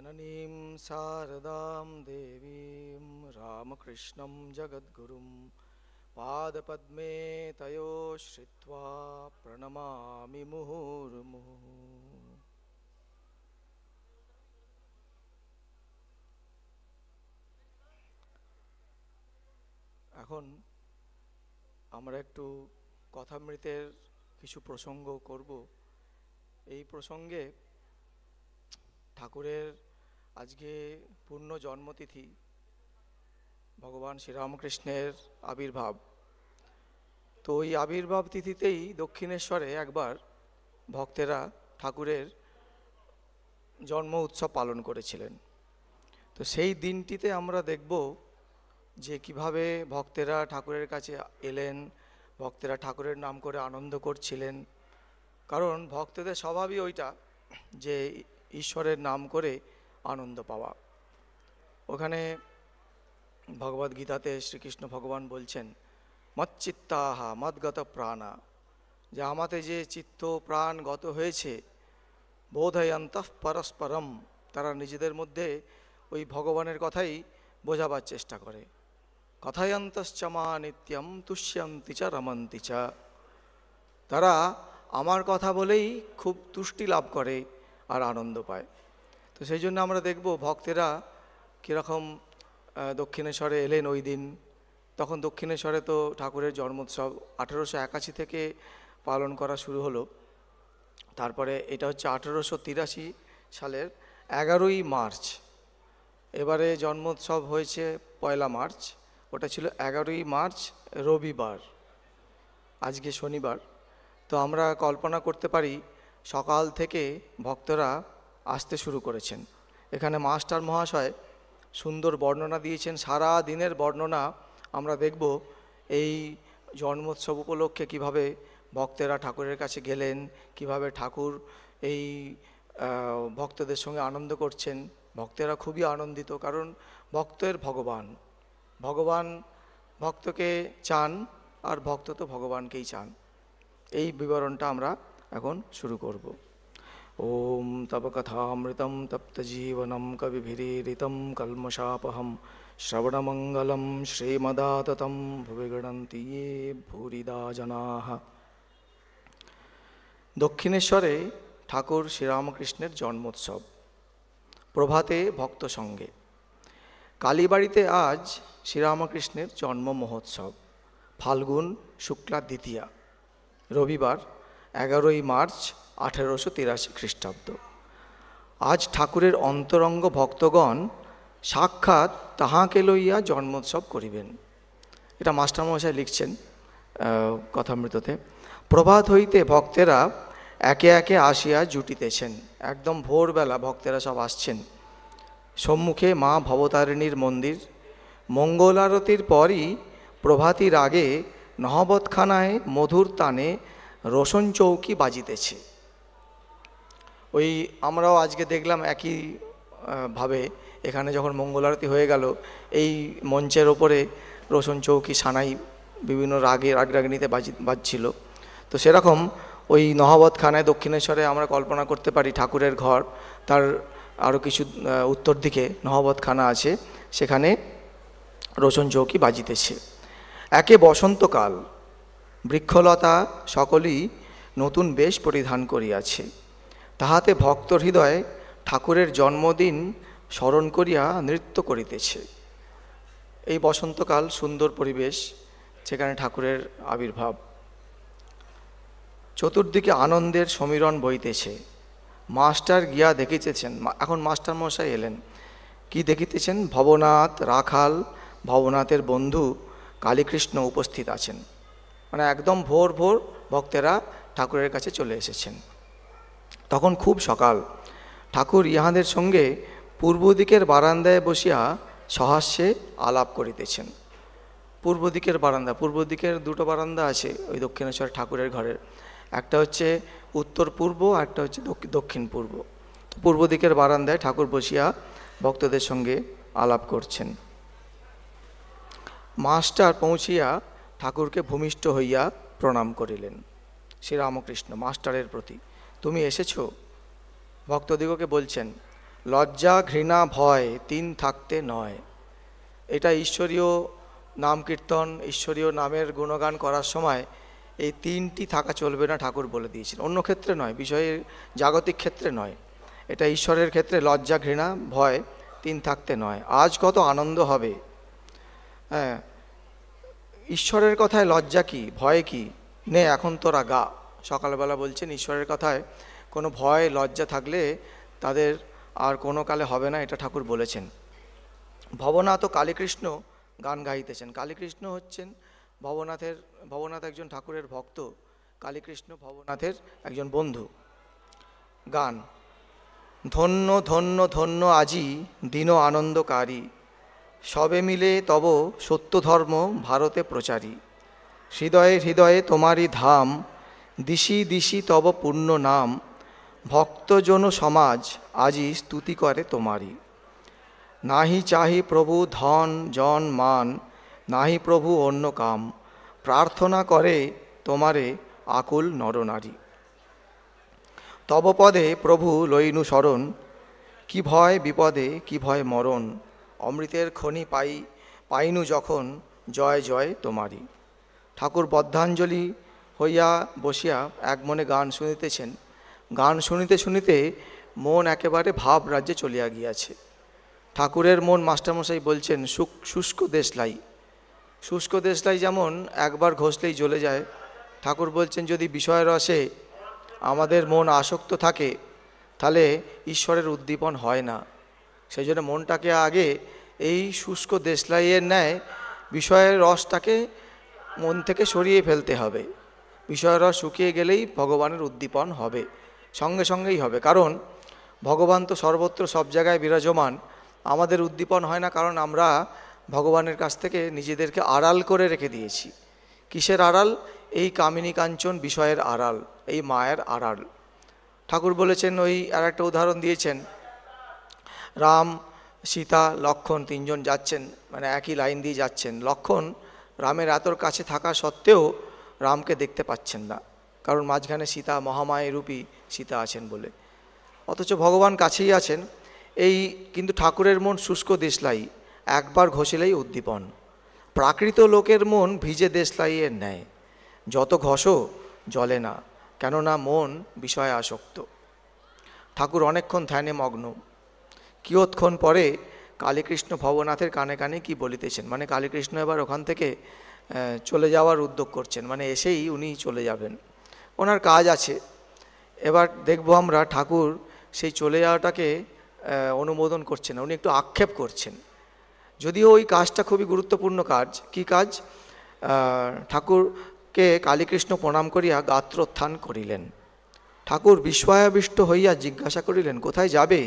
जननीं शारदां देवीं रामकृष्णं जगद्गुरुं पादपद्मे तयो श्रित्वा प्रणमामि मुहुर्मुहुः। এখন আমরা একটু কথামৃতের কিছু প্রসঙ্গ করব। এই প্রসঙ্গে ঠাকুরের আজকে পূর্ণ জন্মতিথি, ভগবান শ্রীরামকৃষ্ণের আবির্ভাব। তো ওই আবির্ভাব তিথিতেই দক্ষিণেশ্বরে একবার ভক্তেরা ঠাকুরের জন্ম উৎসব পালন করেছিলেন। তো সেই দিনটিতে আমরা দেখব যে কিভাবে ভক্তেরা ঠাকুরের কাছে এলেন, ভক্তেরা ঠাকুরের নাম করে আনন্দ করছিলেন। কারণ ভক্তদের স্বভাবই ওইটা যে ঈশ্বরের নাম করে আনন্দ পাওয়া। ওখানে ভগবদ্গীতাতে শ্রীকৃষ্ণ ভগবান বলছেন, মচ্চিত্তাহা মদ্গত প্রাণা, যে আমাতে যে চিত্ত প্রাণ গত হয়েছে, বোধয়ন্তঃ পরস্পরম, তারা নিজেদের মধ্যে ওই ভগবানের কথাই বোঝাবার চেষ্টা করে। কথায়ন্তশ্চমা নিত্যম তুষ্যন্তি চ রমন্তি চ, তারা আমার কথা বলেই খুব তুষ্টি লাভ করে আর আনন্দ পায়। তো সেই জন্য আমরা দেখব ভক্তেরা কীরকম দক্ষিণেশ্বরে এলেন ওই দিন। তখন দক্ষিণেশ্বরে তো ঠাকুরের জন্মোৎসব 1881 থেকে পালন করা শুরু হলো। তারপরে এটা হচ্ছে 1883 সালের 11ই মার্চ। এবারে জন্মোৎসব হয়েছে 1 মার্চ, ওটা ছিল 11ই মার্চ রবিবার, আজকে শনিবার। তো আমরা কল্পনা করতে পারি সকাল থেকে ভক্তরা আসতে শুরু করেছেন। এখানে মাস্টার মহাশয় সুন্দর বর্ণনা দিয়েছেন, সারা দিনের বর্ণনা আমরা দেখব এই জন্মোৎসব উপলক্ষে কিভাবে ভক্তেরা ঠাকুরের কাছে গেলেন, কিভাবে ঠাকুর এই ভক্তদের সঙ্গে আনন্দ করছেন। ভক্তেরা খুবই আনন্দিত, কারণ ভক্তের ভগবান, ভগবান ভক্তকে চান আর ভক্ত তো ভগবানকেই চান। এই বিবরণটা আমরা এখন শুরু করব। ওম তব কথামৃতম তপ্ত জীবনম কবিভিरीडितं কল্মষাপহম শ্রবণমঙ্গলম শ্রীমদাততম ভুবি গণন্তি ये ভূরিদা জনাঃ। দক্ষিণেশ্বরে ঠাকুর শ্রীরামকৃষ্ণের জন্মোৎসব। প্রভাতে ভক্ত সঙ্গে। কালীবাড়িতে আজ শ্রীরামকৃষ্ণের জন্ম মহোৎসব। ফাল্গুন শুক্লা দ্বিতীয়া, রবিবার 11ই মার্চ 1883 খ্রিস্টাব্দ। আজ ঠাকুরের অন্তরঙ্গ ভক্তগণ সাক্ষাৎ তাহাকে লইয়া জন্মোৎসব করিবেন। এটা মাস্টারমশাই লিখছেন কথামৃততে। প্রভাত হইতে ভক্তেরা একে একে আসিয়া জুটিতেছেন। একদম ভোরবেলা ভক্তেরা সব আসছেন। সম্মুখে মা ভবতারিণীর মন্দির। মঙ্গলারতির পরই প্রভাতির আগে নহবতখানায় মধুর তানে রোশন চৌকি বাজিতেছে। ওই আমরাও আজকে দেখলাম একই ভাবে এখানে যখন মঙ্গলারতি হয়ে গেল, এই মঞ্চের ওপরে রোশন চৌকি সানাই বিভিন্ন রাগরাগিনীতে বাজছিল। তো সেরকম ওই নহবতখানায় দক্ষিণেশ্বরে আমরা কল্পনা করতে পারি ঠাকুরের ঘর, তার আরও কিছু উত্তর দিকে নহবতখানা আছে, সেখানে রোশন চৌকি বাজিতেছে। একে বসন্তকাল, বৃক্ষলতা সকলেই নতুন বেশ পরিধান করিয়াছে। তাহাতে ভক্ত হৃদয়ে ঠাকুরের জন্মদিন স্মরণ করিয়া নৃত্য করিতেছে। এই বসন্তকাল, সুন্দর পরিবেশ, সেখানে ঠাকুরের আবির্ভাব। চতুর্দিকে আনন্দের সমীরণ বইতেছে। মাস্টার গিয়া দেখিতেছেন, এখন মাস্টার মশাই এলেন, কি দেখিতেছেন? ভবনাথ, রাখাল, ভবনাথের বন্ধু কালীকৃষ্ণ উপস্থিত আছেন। মানে একদম ভোর ভোর ভক্তেরা ঠাকুরের কাছে চলে এসেছেন। তখন খুব সকাল। ঠাকুর ইহাদের সঙ্গে পূর্ব দিকের বারান্দায় বসিয়া সহাস্যে আলাপ করিতেছেন। পূর্ব দিকের বারান্দা, পূর্ব দিকের দুটো বারান্দা আছে ওই দক্ষিণেশ্বর ঠাকুরের ঘরের। একটা হচ্ছে উত্তর পূর্ব, আর একটা হচ্ছে দক্ষিণ পূর্ব। পূর্ব দিকের বারান্দায় ঠাকুর বসিয়া ভক্তদের সঙ্গে আলাপ করছেন। মাস্টার পৌঁছিয়া ঠাকুরকে ভূমিষ্ঠ হইয়া প্রণাম করিলেন। শ্রীরামকৃষ্ণ মাস্টারের প্রতি, তুমি এসেছো? ভক্তদিগকে বলছেন, লজ্জা ঘৃণা ভয় তিন থাকতে নয়। এটা ঈশ্বরীয় নাম কীর্তন, ঈশ্বরীয় নামের গুণগান করার সময় এই তিনটি থাকা চলবে না ঠাকুর বলে দিয়েছেন। অন্য ক্ষেত্রে নয়, বিষয়ের জাগতিক ক্ষেত্রে নয়, এটা ঈশ্বরের ক্ষেত্রে লজ্জা ঘৃণা ভয় তিন থাকতে নয়। আজ কত আনন্দ হবে। হ্যাঁ, ঈশ্বরের কথায় লজ্জা কি ভয় কি নে এখন তোরা গা। সকালবেলা বলছেন ঈশ্বরের কথায় কোনো ভয় লজ্জা থাকলে তাদের আর কোনো কালে হবে না, এটা ঠাকুর বলেছেন। ভবনাথ ও কালীকৃষ্ণ গান গাইতেছেন। কালীকৃষ্ণ হচ্ছেন ভবনাথ একজন ঠাকুরের ভক্ত, কালীকৃষ্ণ ভবনাথের একজন বন্ধু। গান: ধন্য ধন্য ধন্য আজি দীন আনন্দকারী, সবে মিলে তব সত্য ধর্ম ভারতে প্রচারী। হৃদয়ে হৃদয়ে তোমারই ধাম, দিশি দিশি তব পূর্ণ নাম। ভক্তজন সমাজ আজি স্তুতি করে তোমারই। নাহি চাহি প্রভু ধন জন মান, নাহি প্রভু অন্য কাম। প্রার্থনা করে তোমারে আকুল নরনারী। তব পদে প্রভু লইনু শরণ, কি ভয় বিপদে কি ভয় মরণ। অমৃতের খনি পাইনু যখন, জয় জয় তোমারই। ঠাকুর বদ্ধাঞ্জলি হইয়া বসিয়া এক মনে গান শুনিতেছেন। গান শুনিতে শুনিতে মন একেবারে ভাব রাজ্যে চলিয়া গিয়াছে। ঠাকুরের মন, মাস্টারমশাই বলছেন, শুষ্ক দেশলাই। শুষ্ক দেশলাই যেমন একবার ঘষলেই জ্বলে যায়, ঠাকুর বলছেন যদি বিষয়ের রসে আমাদের মন আসক্ত থাকে তাহলে ঈশ্বরের উদ্দীপন হয় না। সেই জন্য মনটাকে আগে এই শুষ্ক দেশলাইয়ের ন্যায় বিষয়ের রসটাকে মন থেকে সরিয়ে ফেলতে হবে। বিষয়ের রস শুকিয়ে গেলেই ভগবানের উদ্দীপন হবে, সঙ্গে সঙ্গেই হবে। কারণ ভগবান তো সর্বত্র সব জায়গায় বিরাজমান। আমাদের উদ্দীপন হয় না কারণ আমরা ভগবানের কাছ থেকে নিজেদেরকে আড়াল করে রেখে দিয়েছি। কিসের আড়াল? এই কামিনী কাঞ্চন বিষয়ের আড়াল, এই মায়ের আড়াল। ঠাকুর বলেছেন, ওই আর একটা উদাহরণ দিয়েছেন, রাম সীতা লক্ষ্মণ তিনজন যাচ্ছেন, মানে একই লাইন দিয়ে যাচ্ছেন। লক্ষ্মণ রামের এত কাছে থাকা সত্ত্বেও রামকে দেখতে পাচ্ছেন না, কারণ মাঝখানে সীতা মহামায়া রূপী সীতা আছেন বলে। অথচ ভগবান কাছেই আছেন। এই কিন্তু ঠাকুরের মন শুষ্ক দেশলাই, একবার ঘষিলেই উদ্দীপন। প্রাকৃত লোকের মন ভিজে দেশলাইয়ের ন্যায়, যত ঘষো জ্বলে না, কেননা মন বিষয়ে আসক্ত। ঠাকুর অনেকক্ষণ ধ্যানে মগ্ন। কিয়ৎক্ষণ পরে কালীকৃষ্ণ ভবনাথের কানে কানে কি বলিতেছেন, মানে কালীকৃষ্ণ এবার ওখান থেকে চলে যাওয়ার উদ্যোগ করছেন, মানে এসেই উনি চলে যাবেন, ওনার কাজ আছে। এবার দেখব আমরা ঠাকুর সেই চলে যাওয়াটাকে অনুমোদন করছেন না, উনি একটু আক্ষেপ করছেন। যদিও ওই কাজটা খুবই গুরুত্বপূর্ণ কাজ। কি কাজ? ঠাকুরকে কালীকৃষ্ণ প্রণাম করিয়া গাত্রোত্থান করিলেন। ঠাকুর বিস্ময়াবিষ্ট হইয়া জিজ্ঞাসা করিলেন, কোথায় যাবে?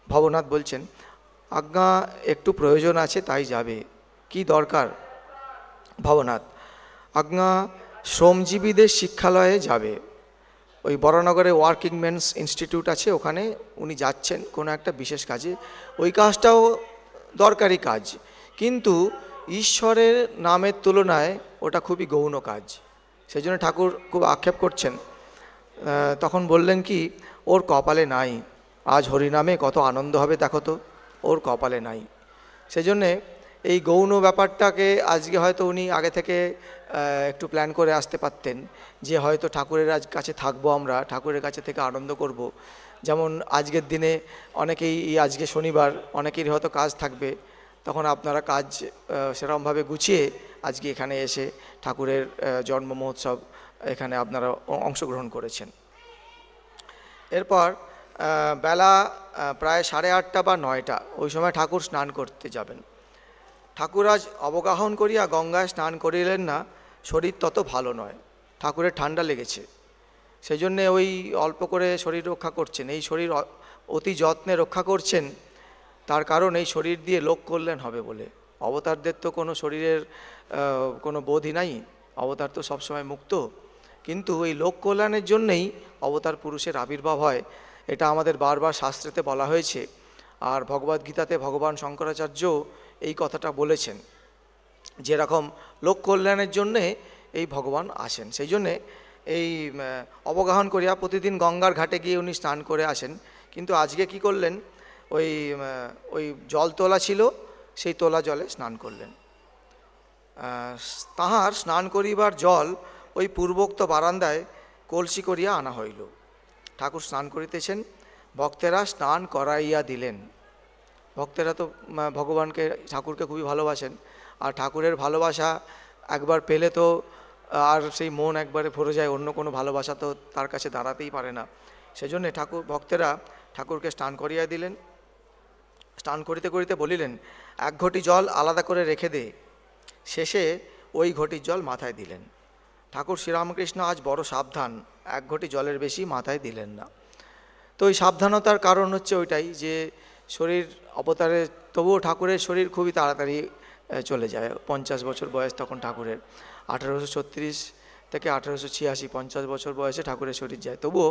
ভবনাথ বলছেন, আজ্ঞা একটু প্রয়োজন আছে তাই যাবে। কি দরকার? ভবনাথ, আজ্ঞা শ্রমজীবীদের শিক্ষালয়ে যাবে। ওই বরানগরে ওয়ার্কিং মেন্স ইনস্টিটিউট আছে, ওখানে উনি যাচ্ছেন কোনো একটা বিশেষ কাজে। ওই কাজটাও দরকারি কাজ, কিন্তু ঈশ্বরের নামের তুলনায় ওটা খুবই গৌণ কাজ। সেই জন্য ঠাকুর খুব আক্ষেপ করছেন। তখন বললেন কি, ওর কপালে নাই। আজ হরিনামে কত আনন্দ হবে দেখো তো, ওর কপালে নাই। সেই জন্যে এই গৌণ ব্যাপারটাকে আজকে হয়তো উনি আগে থেকে একটু প্ল্যান করে আসতে পারতেন, যে হয়তো ঠাকুরের কাছে থাকবো, আমরা ঠাকুরের কাছে থেকে আনন্দ করব। যেমন আজকের দিনে অনেকেই, আজকে শনিবার, অনেকেরই হয়তো কাজ থাকবে, তখন আপনারা কাজ সেরকমভাবে গুছিয়ে আজকে এখানে এসে ঠাকুরের জন্ম মহোৎসব এখানে আপনারা অংশগ্রহণ করেছেন। এরপর বেলা প্রায় 8:30 বা 9টা, ওই সময় ঠাকুর স্নান করতে যাবেন। ঠাকুর আজ অবগাহন করিয়া গঙ্গায় স্নান করিলেন না, শরীর তত ভালো নয়, ঠাকুরের ঠান্ডা লেগেছে। সেই জন্যে ওই অল্প করে শরীর রক্ষা করছেন। এই শরীর অতি যত্নে রক্ষা করছেন, তার কারণ এই শরীর দিয়ে লোক কল্যাণ হবে বলে। অবতারদের তো কোনো শরীরের কোনো বোধই নাই, অবতার তো সবসময় মুক্ত, কিন্তু এই লোক কল্যাণের জন্যেই অবতার পুরুষের আবির্ভাব হয়। এটা আমাদের বারবার শাস্ত্রেতে বলা হয়েছে, আর ভগবদ্গীতাতে ভগবান শঙ্করাচার্য এই কথাটা বলেছেন, যেরকম লোক কল্যাণের জন্যে এই ভগবান আসেন। সেই জন্যে এই অবগাহন করিয়া প্রতিদিন গঙ্গার ঘাটে গিয়ে উনি স্নান করে আসেন। কিন্তু আজকে কি করলেন, ওই ওই জল তোলা ছিল, সেই তোলা জলে স্নান করলেন। তাহার স্নান করিবার জল ওই পূর্বোক্ত বারান্দায় কলসি করিয়া আনা হইল। ঠাকুর স্নান করিতেছেন, ভক্তেরা স্নান করাইয়া দিলেন। ভক্তেরা তো ভগবানকে, ঠাকুরকে খুবই ভালোবাসেন, আর ঠাকুরের ভালোবাসা একবার পেলে তো আর সেই মন একবারে ভরে যায়, অন্য কোনো ভালোবাসা তো তার কাছে দাঁড়াতেই পারে না। সেজন্যে ভক্তেরা ঠাকুরকে স্নান করিয়া দিলেন। স্নান করিতে করিতে বলিলেন, এক ঘটি জল আলাদা করে রেখে দে। শেষে ওই ঘটির জল মাথায় দিলেন। ঠাকুর শ্রীরামকৃষ্ণ আজ বড় সাবধান, এক ঘটি জলের বেশি মাথায় দিলেন না। তো ওই সাবধানতার কারণ হচ্ছে ওইটাই যে শরীর অবতারে, তবুও ঠাকুরের শরীর খুবই তাড়াতাড়ি চলে যায়। 50 বছর বয়স তখন ঠাকুরের, 1836 থেকে 1886, 50 বছর বয়সে ঠাকুরের শরীর যায়। তবুও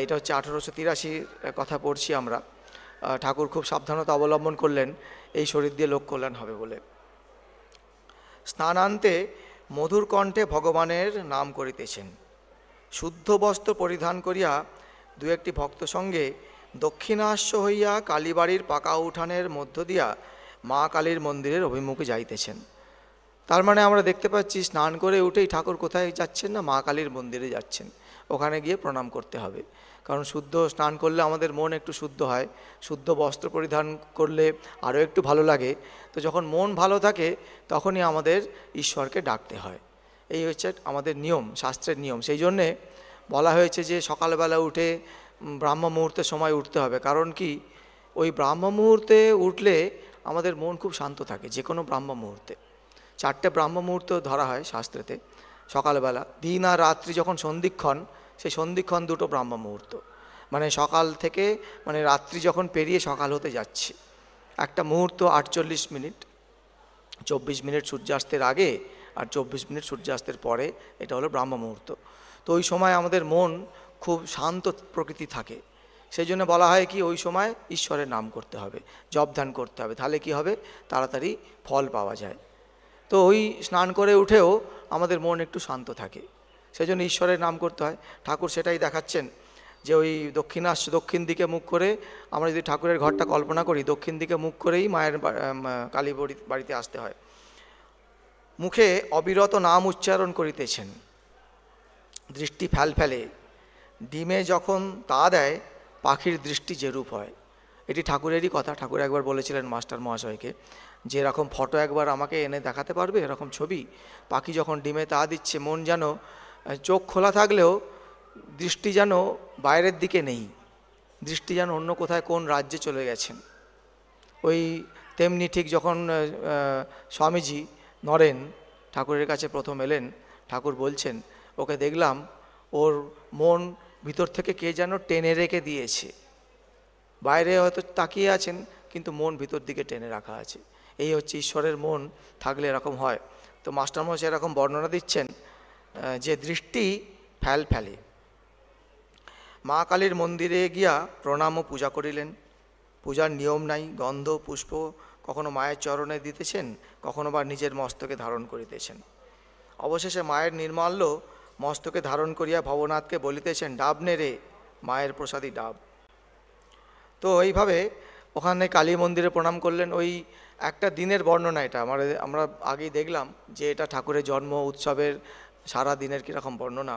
এটা হচ্ছে 1883 কথা পড়ছি আমরা। ঠাকুর খুব সাবধানতা অবলম্বন করলেন এই শরীর দিয়ে লোক কল্যাণ হবে বলে। স্নানান্তে মধুর কণ্ঠে ভগবানের নাম করিতেছেন। শুদ্ধ বস্ত্র পরিধান করিয়া দু একটি ভক্ত সঙ্গে দক্ষিণাস্য হইয়া কালীবাড়ির পাকা উঠানের মধ্য দিয়া মা কালীর মন্দিরের অভিমুখে যাইতেছেন। তার মানে আমরা দেখতে পাচ্ছি স্নান করে উঠেই ঠাকুর কোথায় যাচ্ছেন না, মা কালীর মন্দিরে যাচ্ছেন। ওখানে গিয়ে প্রণাম করতে হবে, কারণ শুদ্ধ স্নান করলে আমাদের মন একটু শুদ্ধ হয়, শুদ্ধ বস্ত্র পরিধান করলে আরও একটু ভালো লাগে। তো যখন মন ভালো থাকে তখনই আমাদের ঈশ্বরকে ডাকতে হয়। এই হচ্ছে আমাদের নিয়ম, শাস্ত্রের নিয়ম। সেই জন্যে বলা হয়েছে যে সকালবেলা উঠে ব্রাহ্ম মুহূর্তের সময় উঠতে হবে। কারণ কি, ওই ব্রাহ্ম মুহূর্তে উঠলে আমাদের মন খুব শান্ত থাকে। যে কোনো ব্রাহ্ম মুহূর্তে 4টে ব্রাহ্ম মুহূর্ত ধরা হয় শাস্ত্রেতে। সকালবেলা, দিন আর রাত্রি যখন সন্ধিক্ষণ, সেই সন্ধিক্ষণ দুটো ব্রাহ্ম মুহূর্ত। মানে সকাল থেকে, মানে রাত্রি যখন পেরিয়ে সকাল হতে যাচ্ছে, একটা মুহূর্ত 48 মিনিট, 24 মিনিট সূর্যাস্তের আগে আর 24 মিনিট সূর্যাস্তের পরে, এটা হলো ব্রাহ্ম মুহূর্ত। তো ওই সময় আমাদের মন খুব শান্ত প্রকৃতি থাকে। সেই জন্য বলা হয় কি, ওই সময় ঈশ্বরের নাম করতে হবে, জপ ধ্যান করতে হবে, তাহলে কি হবে, তাড়াতাড়ি ফল পাওয়া যায়। তো ওই স্নান করে উঠেও আমাদের মন একটু শান্ত থাকে, সেই জন্য ঈশ্বরের নাম করতে হয়। ঠাকুর সেটাই দেখাচ্ছেন যে ওই দক্ষিণ দিকে মুখ করে, আমরা যদি ঠাকুরের ঘরটা কল্পনা করি, দক্ষিণ দিকে মুখ করেই মায়ের কালী বাড়িতে আসতে হয়। মুখে অবিরত নাম উচ্চারণ করিতেছেন। দৃষ্টি ফেলে ডিমে যখন তা দেয়, পাখির দৃষ্টি যেরূপ হয়। এটি ঠাকুরেরই কথা। ঠাকুর একবার বলেছিলেন মাস্টার মহাশয়কে যে এরকম ফটো একবার আমাকে এনে দেখাতে পারবে, এরকম ছবি। পাখি যখন ডিমে তা দিচ্ছে, মন যেন চোখ খোলা থাকলেও দৃষ্টি যেন বাইরের দিকে নেই, দৃষ্টি যেন অন্য কোথায় কোন রাজ্যে চলে গেছেন। ওই তেমনি ঠিক যখন স্বামীজি নরেন ঠাকুরের কাছে প্রথম এলেন, ঠাকুর বলছেন, ওকে দেখলাম ওর মন ভিতর থেকে কে যেন টেনে রেখে দিয়েছে। বাইরে হয়তো তাকিয়ে আছেন, কিন্তু মন ভিতর দিকে টেনে রাখা আছে। এই হচ্ছে ঈশ্বরের মন থাকলে এরকম হয়। তো মাস্টারমশাই এরকম বর্ণনা দিচ্ছেন যে দৃষ্টি ফেলে। মা কালীর মন্দিরে গিয়া প্রণাম ও পূজা করিলেন। পূজার নিয়ম নাই, গন্ধ পুষ্প কখনো মায়ের চরণে দিতেছেন, কখনো বা নিজের মস্তকে ধারণ করিতেছেন। অবশেষে মায়ের নির্মাল্য মস্তকে ধারণ করিয়া ভবনাথকে বলিতেছেন, ডাব নে রে, মায়ের প্রসাদী ডাব। তো এইভাবে ওখানে কালী মন্দিরে প্রণাম করলেন। ওই একটা দিনের বর্ণনা এটা আমরা আগেই দেখলাম যে এটা ঠাকুরের জন্ম উৎসবের সারা দিনের কীরকম বর্ণনা।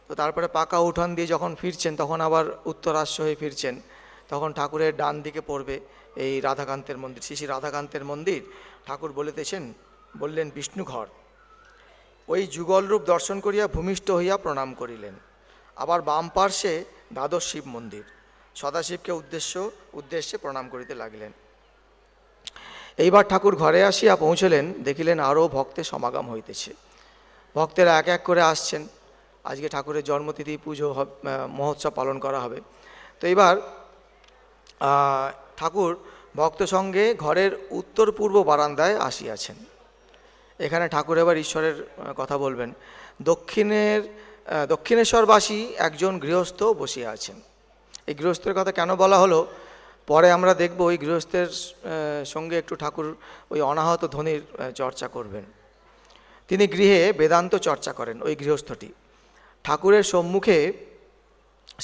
তো তারপরে পাকা উঠান দিয়ে যখন ফিরছেন, তখন আবার উত্তরাশ্ব হয়ে ফিরছেন, তখন ঠাকুরের ডান দিকে পড়বে এই রাধাকান্তের মন্দির, শ্রী শ্রী রাধাকান্তের মন্দির। ঠাকুর বললেন বিষ্ণুঘর। ওই যুগলরূপ দর্শন করিয়া ভূমিষ্ঠ হইয়া প্রণাম করিলেন। আবার বাম পার্শ্বে দ্বাদশ শিব মন্দির, সদাশিবকে উদ্দেশ্যে প্রণাম করিতে লাগিলেন। এইবার ঠাকুর ঘরে আসিয়া পৌঁছলেন, দেখিলেন আরও ভক্তের সমাগম হইতেছে। ভক্তেরা এক এক করে আসছেন। আজকে ঠাকুরের জন্মতিথি পুজো মহোৎসব পালন করা হবে। তো এবার ঠাকুর ভক্ত সঙ্গে ঘরের উত্তর পূর্ব বারান্দায় আসিয়াছেন। এখানে ঠাকুর এবার ঈশ্বরের কথা বলবেন। দক্ষিণেশ্বরবাসী একজন গৃহস্থ বসিয়া আছেন। এই গৃহস্থের কথা কেন বলা হলো পরে আমরা দেখব। ওই গৃহস্থের সঙ্গে একটু ঠাকুর ওই অনাহত ধ্বনির চর্চা করবেন। তিনি গৃহে বেদান্ত চর্চা করেন। ওই গৃহস্থটি ঠাকুরের সম্মুখে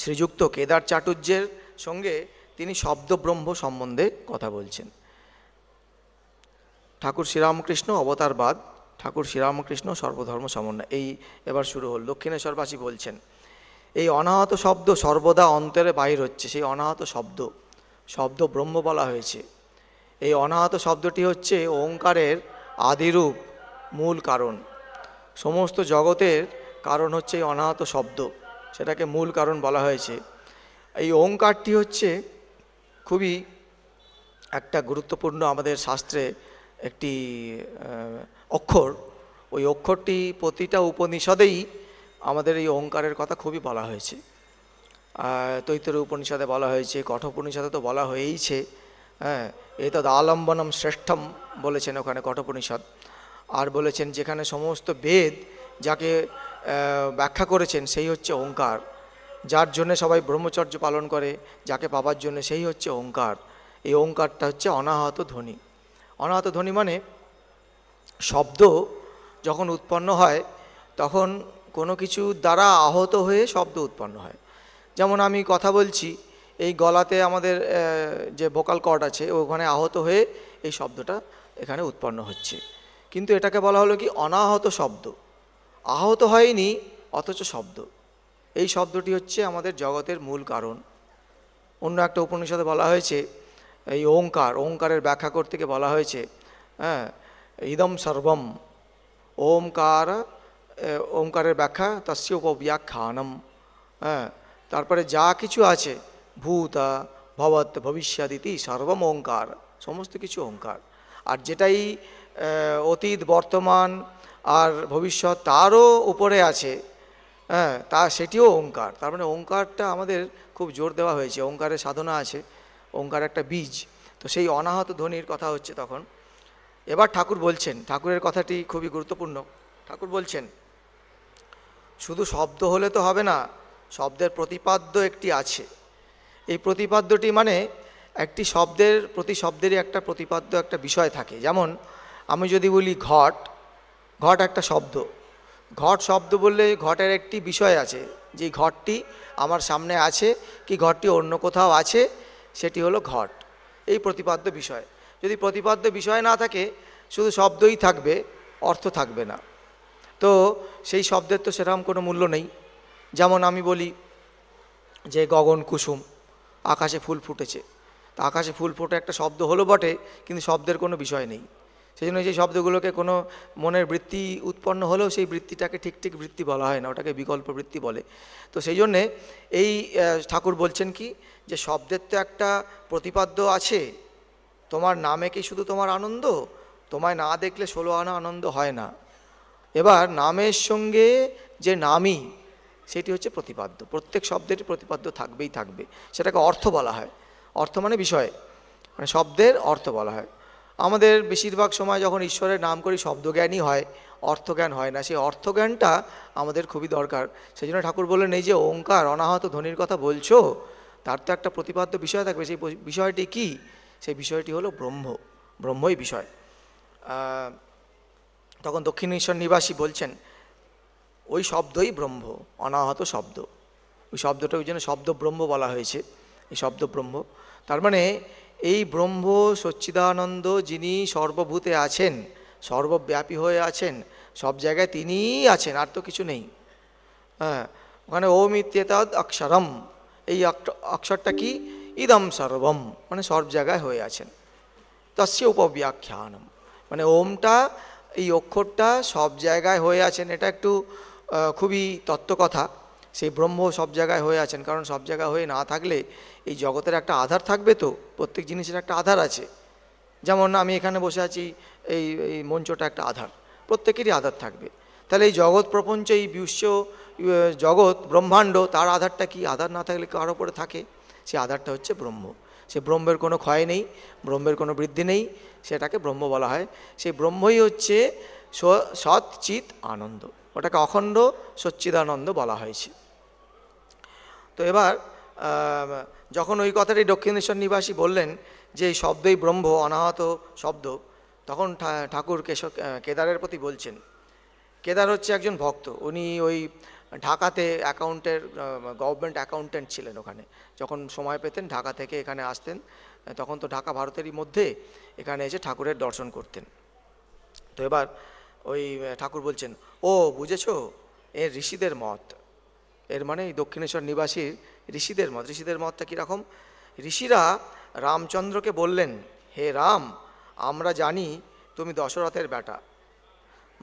শ্রীযুক্ত কেদার চাটুর্যের সঙ্গে তিনি শব্দব্রহ্ম সম্বন্ধে কথা বলছেন। ঠাকুর শ্রীরামকৃষ্ণ অবতারবাদ, ঠাকুর শ্রীরামকৃষ্ণ সর্বধর্ম সমন্বয়, এই এবার শুরু হল। দক্ষিণেশ্বরবাসী বলছেন এই অনাহত শব্দ সর্বদা অন্তরে বাহির হচ্ছে, সেই অনাহত শব্দ ব্রহ্ম বলা হয়েছে। এই অনাহত শব্দটি হচ্ছে ওঙ্কারের আদিরূপ, মূল কারণ। সমস্ত জগতের কারণ হচ্ছে এই অনাহত শব্দ, সেটাকে মূল কারণ বলা হয়েছে। এই ওঙ্কারটি হচ্ছে খুবই একটা গুরুত্বপূর্ণ আমাদের শাস্ত্রে একটি অক্ষর। ওই অক্ষরটি প্রতিটা উপনিষদেই আমাদের এই ওঙ্কারের কথা খুবই বলা হয়েছে। তৈত্তরীয় উপনিষদে বলা হয়েছে, কঠোপনিষদে তো বলা হয়েইছে। হ্যাঁ, এতদ আলম্বনম শ্রেষ্ঠম বলেছেন ওখানে কঠোপনিষদ। আর বলেছেন যেখানে সমস্ত বেদ যাকে ব্যাখ্যা করেছেন সেই হচ্ছে ওঙ্কার, যার জন্য সবাই ব্রহ্মচর্য পালন করে, যাকে পাবার জন্য সেই হচ্ছে ওঙ্কার। এই ওঙ্কারটা হচ্ছে অনাহত ধ্বনি। অনাহত ধ্বনি মানে শব্দ যখন উৎপন্ন হয় তখন কোনো কিছু দ্বারা আহত হয়ে শব্দ উৎপন্ন হয়। যেমন আমি কথা বলছি, এই গলাতে আমাদের যে ভোকাল কর্ড আছে ওখানে আহত হয়ে এই শব্দটা এখানে উৎপন্ন হচ্ছে। কিন্তু এটাকে বলা হলো কি অনাহত শব্দ, আহত হয়নি অথচ শব্দ। এই শব্দটি হচ্ছে আমাদের জগতের মূল কারণ। অন্য একটা উপনিষদে বলা হয়েছে এই ওঙ্কারের ব্যাখ্যা করতে গিয়ে বলা হয়েছে হ্যাঁ, ইদম সর্বম ওঙ্কারের ব্যাখ্যা তস্য উপব্যাখ্যানম। হ্যাঁ, তারপরে যা কিছু আছে ভূতা ভবৎ ভবিষ্যদিতি সর্বম ওঙ্কার, সমস্ত কিছু ওঙ্কার। আর যেটাই অতীত বর্তমান আর ভবিষ্যৎ তারও উপরে আছে, হ্যাঁ, সেটিও ওঙ্কার। তার মানে ওঙ্কারটা আমাদের খুব জোর দেওয়া হয়েছে, ওঙ্কারের সাধনা আছে, ওঙ্কার একটা বীজ। তো সেই অনাহত ধ্বনির কথা হচ্ছে তখন। এবার ঠাকুর বলছেন, ঠাকুরের কথাটি খুবই গুরুত্বপূর্ণ। ঠাকুর বলছেন শুধু শব্দ হলে তো হবে না, শব্দের প্রতিপাদ্য একটি আছে। এই প্রতিপাদ্যটি মানে একটি শব্দের, প্রতি শব্দেরই একটা প্রতিপাদ্য একটা বিষয় থাকে। যেমন আমি যদি বলি ঘট, ঘট একটা শব্দ। ঘট শব্দ বললে ঘটের একটি বিষয় আছে, যে ঘটটি আমার সামনে আছে কি ঘটটি অন্য কোথাও আছে, সেটি হলো ঘট। এই প্রতিপাদ্য বিষয়। যদি প্রতিপাদ্য বিষয় না থাকে, শুধু শব্দই থাকবে, অর্থ থাকবে না। তো সেই শব্দের তো সেরকম কোনো মূল্য নেই। যেমন আমি বলি যে গগন কুসুম, আকাশে ফুল ফুটেছে। তা আকাশে ফুল ফুটে একটা শব্দ হলো বটে, কিন্তু শব্দের কোনো বিষয় নেই। সেই জন্য সেই শব্দগুলোকে কোনো মনের বৃত্তি উৎপন্ন হলেও সেই বৃত্তিটাকে ঠিক ঠিক বৃত্তি বলা হয় না, ওটাকে বিকল্প বৃত্তি বলে। তো সেই জন্যে এই ঠাকুর বলছেন কি যে শব্দের তো একটা প্রতিপাদ্য আছে। তোমার নামে কি শুধু তোমার আনন্দ? তোমায় না দেখলে 16 আনা আনন্দ হয় না। এবার নামের সঙ্গে যে নামই, সেটি হচ্ছে প্রতিপাদ্য। প্রত্যেক শব্দেরই প্রতিপাদ্য থাকবেই থাকবে। সেটাকে অর্থ বলা হয়। অর্থ মানে বিষয়, মানে শব্দের অর্থ বলা হয়। আমাদের বেশিরভাগ সময় যখন ঈশ্বরের নাম করি শব্দজ্ঞানই হয়, অর্থজ্ঞান হয় না। সেই অর্থজ্ঞানটা আমাদের খুবই দরকার। সেই জন্য ঠাকুর বললেন এই যে ওঙ্কার অনাহত ধ্বনির কথা বলছো, তার তো একটা প্রতিপাদ্য বিষয় থাকবে। সেই বিষয়টি কি? সেই বিষয়টি হলো ব্রহ্ম, ব্রহ্মই বিষয়। তখন দক্ষিণেশ্বর নিবাসী বলছেন ওই শব্দই ব্রহ্ম, অনাহত শব্দ। ওই শব্দটা ওই জন্য শব্দ ব্রহ্ম বলা হয়েছে, এই শব্দ ব্রহ্ম। তার মানে এই ব্রহ্ম সচ্চিদানন্দ যিনি সর্বভূতে আছেন, সর্বব্যাপী হয়ে আছেন, সব জায়গায় তিনিই আছেন, আর তো কিছু নেই। হ্যাঁ, ওখানে ওম ইত্যেতদ অক্ষরম, এই অক্ষরটা কি? ইদম সর্বম, মানে সব জায়গায় হয়ে আছেন। তস্য উপব্যাখ্যানম, মানে ওমটা, এই অক্ষরটা সব জায়গায় হয়ে আছেন। এটা একটু খুবই তত্ত্বকথা। সেই ব্রহ্ম সব জায়গায় হয়ে আছেন, কারণ সব জায়গায় হয়ে না থাকলে এই জগতের একটা আধার থাকবে। তো প্রত্যেক জিনিসের একটা আধার আছে। যেমন আমি এখানে বসে আছি, এই মঞ্চটা একটা আধার, প্রত্যেকেরই আধার থাকবে। তাহলে এই জগৎ প্রপঞ্চ, এই বিশ্ব জগৎ ব্রহ্মাণ্ড, তার আধারটা কি? আধার না থাকলে কার ওপরে থাকে? সেই আধারটা হচ্ছে ব্রহ্ম। সে ব্রহ্মের কোনো ক্ষয় নেই, ব্রহ্মের কোনো বৃদ্ধি নেই, সেটাকে ব্রহ্ম বলা হয়। সেই ব্রহ্মই হচ্ছে সৎ চিৎ আনন্দ, ওটাকে অখণ্ড সচ্চিদানন্দ বলা হয়েছে। তো এবার যখন ওই কথাটি দক্ষিণেশ্বর নিবাসী বললেন যে এই শব্দই ব্রহ্ম, অনাহত শব্দ, তখন ঠাকুর কেদারের প্রতি বলছেন। কেদার হচ্ছে একজন ভক্ত। উনি ওই ঢাকাতে গভর্নমেন্ট অ্যাকাউন্টেন্ট ছিলেন। ওখানে যখন সময় পেতেন ঢাকা থেকে এখানে আসতেন, তখন তো ঢাকা ভারতেরই মধ্যে, এখানে এসে ঠাকুরের দর্শন করতেন। তো এবার ওই ঠাকুর বলছেন, ও বুঝেছো, এর ঋষিদের মত, এর মানে এই দক্ষিণেশ্বর নিবাসীর ঋষিদের মত। ঋষিদের মতটা কীরকম? ঋষিরা রামচন্দ্রকে বললেন, হে রাম, আমরা জানি তুমি দশরথের বেটা,